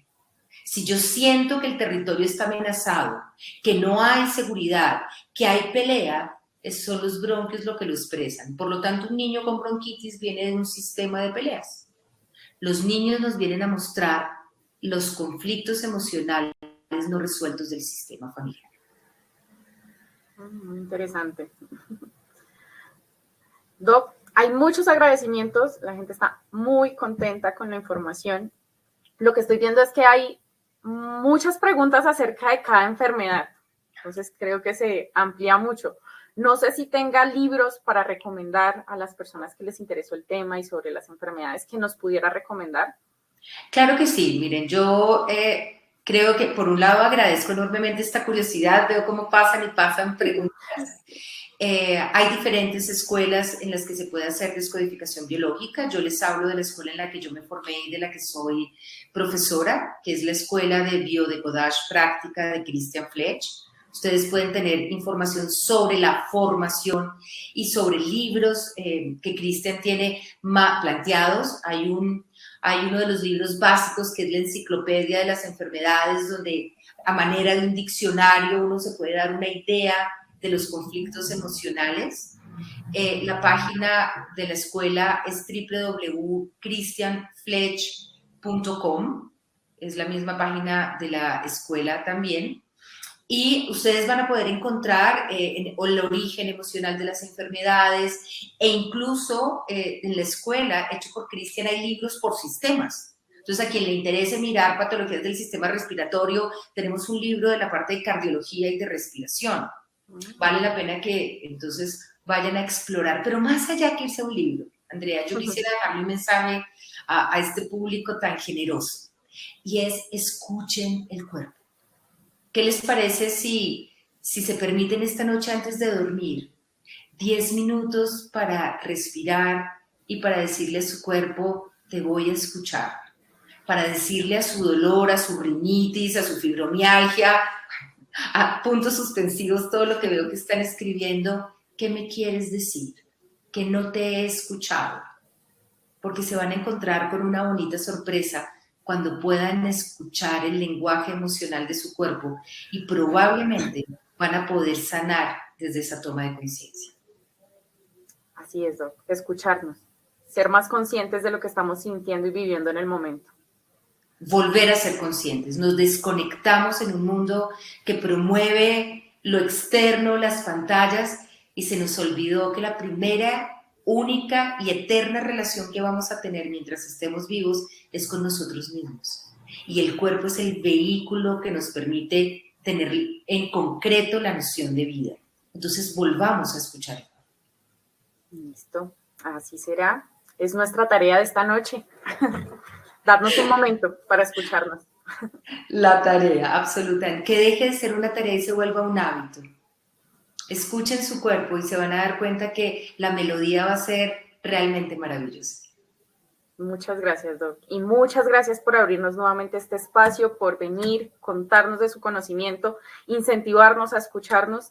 Si yo siento que el territorio está amenazado, que no hay seguridad, que hay pelea, son los bronquios lo que lo expresan. Por lo tanto, un niño con bronquitis viene de un sistema de peleas. Los niños nos vienen a mostrar los conflictos emocionales no resueltos del sistema familiar. Muy interesante. Doc, hay muchos agradecimientos, la gente está muy contenta con la información. Lo que estoy viendo es que hay muchas preguntas acerca de cada enfermedad, entonces creo que se amplía mucho. No sé si tenga libros para recomendar a las personas que les interesó el tema y sobre las enfermedades que nos pudiera recomendar. Claro que sí, miren, yo creo que por un lado agradezco enormemente esta curiosidad, veo cómo pasan y pasan preguntas. Hay diferentes escuelas en las que se puede hacer descodificación biológica. Yo les hablo de la escuela en la que yo me formé y de la que soy profesora, que es la Escuela de Biodecodage Práctica de Christian Fletch. Ustedes pueden tener información sobre la formación y sobre libros que Christian tiene planteados. Hay uno de los libros básicos que es la Enciclopedia de las Enfermedades, donde a manera de un diccionario uno se puede dar una idea de los conflictos emocionales. La página de la escuela es www.christianfletch.com, es la misma página de la escuela también. Y ustedes van a poder encontrar el origen emocional de las enfermedades e incluso en la escuela, hecho por Christian, hay libros por sistemas. Entonces, a quien le interese mirar patologías del sistema respiratorio, tenemos un libro de la parte de cardiología y de respiración. Vale la pena que entonces vayan a explorar, pero más allá que irse a un libro, Andrea, yo quisiera dejarle un mensaje a este público tan generoso, y es: escuchen el cuerpo. ¿Qué les parece si se permiten esta noche antes de dormir 10 minutos para respirar y para decirle a su cuerpo: te voy a escuchar? Para decirle a su dolor, a su rinitis, a su fibromialgia, a puntos suspensivos, todo lo que veo que están escribiendo: ¿qué me quieres decir? Que no te he escuchado. Porque se van a encontrar con una bonita sorpresa cuando puedan escuchar el lenguaje emocional de su cuerpo, y probablemente van a poder sanar desde esa toma de conciencia. Así es, Doc, escucharnos, ser más conscientes de lo que estamos sintiendo y viviendo en el momento. Volver a ser conscientes, nos desconectamos en un mundo que promueve lo externo, las pantallas, y se nos olvidó que la primera, única y eterna relación que vamos a tener mientras estemos vivos es con nosotros mismos. Y el cuerpo es el vehículo que nos permite tener en concreto la noción de vida. Entonces volvamos a escuchar. Listo, así será. Es nuestra tarea de esta noche. Darnos un momento para escucharnos. La tarea, absoluta. Que deje de ser una tarea y se vuelva un hábito. Escuchen su cuerpo y se van a dar cuenta que la melodía va a ser realmente maravillosa. Muchas gracias, Doc. Y muchas gracias por abrirnos nuevamente este espacio, por venir, contarnos de su conocimiento, incentivarnos a escucharnos,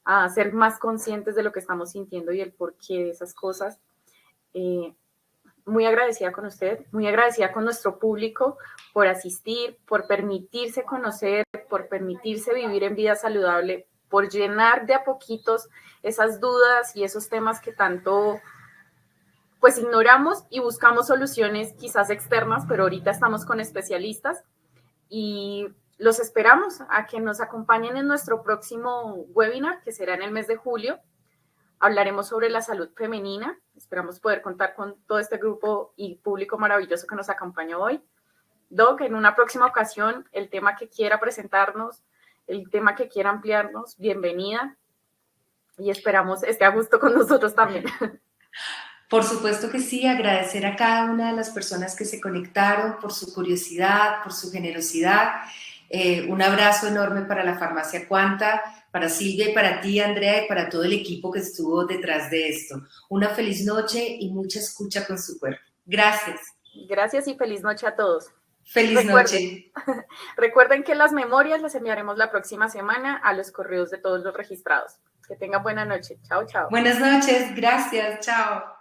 a ser más conscientes de lo que estamos sintiendo y el porqué de esas cosas. Muy agradecida con usted, muy agradecida con nuestro público por asistir, por permitirse conocer, por permitirse vivir en vida saludable, por llenar de a poquitos esas dudas y esos temas que tanto pues ignoramos y buscamos soluciones quizás externas, pero ahorita estamos con especialistas y los esperamos a que nos acompañen en nuestro próximo webinar, que será en el mes de julio. Hablaremos sobre la salud femenina. Esperamos poder contar con todo este grupo y público maravilloso que nos acompañó hoy. Doc, en una próxima ocasión, el tema que quiera presentarnos, el tema que quiera ampliarnos, bienvenida. Y esperamos esté a gusto con nosotros también. Por supuesto que sí, agradecer a cada una de las personas que se conectaron por su curiosidad, por su generosidad. Un abrazo enorme para la Farmacia Quanta, para Silvia y para ti, Andrea, y para todo el equipo que estuvo detrás de esto. Una feliz noche y mucha escucha con su cuerpo. Gracias. Gracias y feliz noche a todos. Feliz noche. Recuerden que las memorias las enviaremos la próxima semana a los correos de todos los registrados. Que tengan buena noche. Chao, chao. Buenas noches, gracias, chao.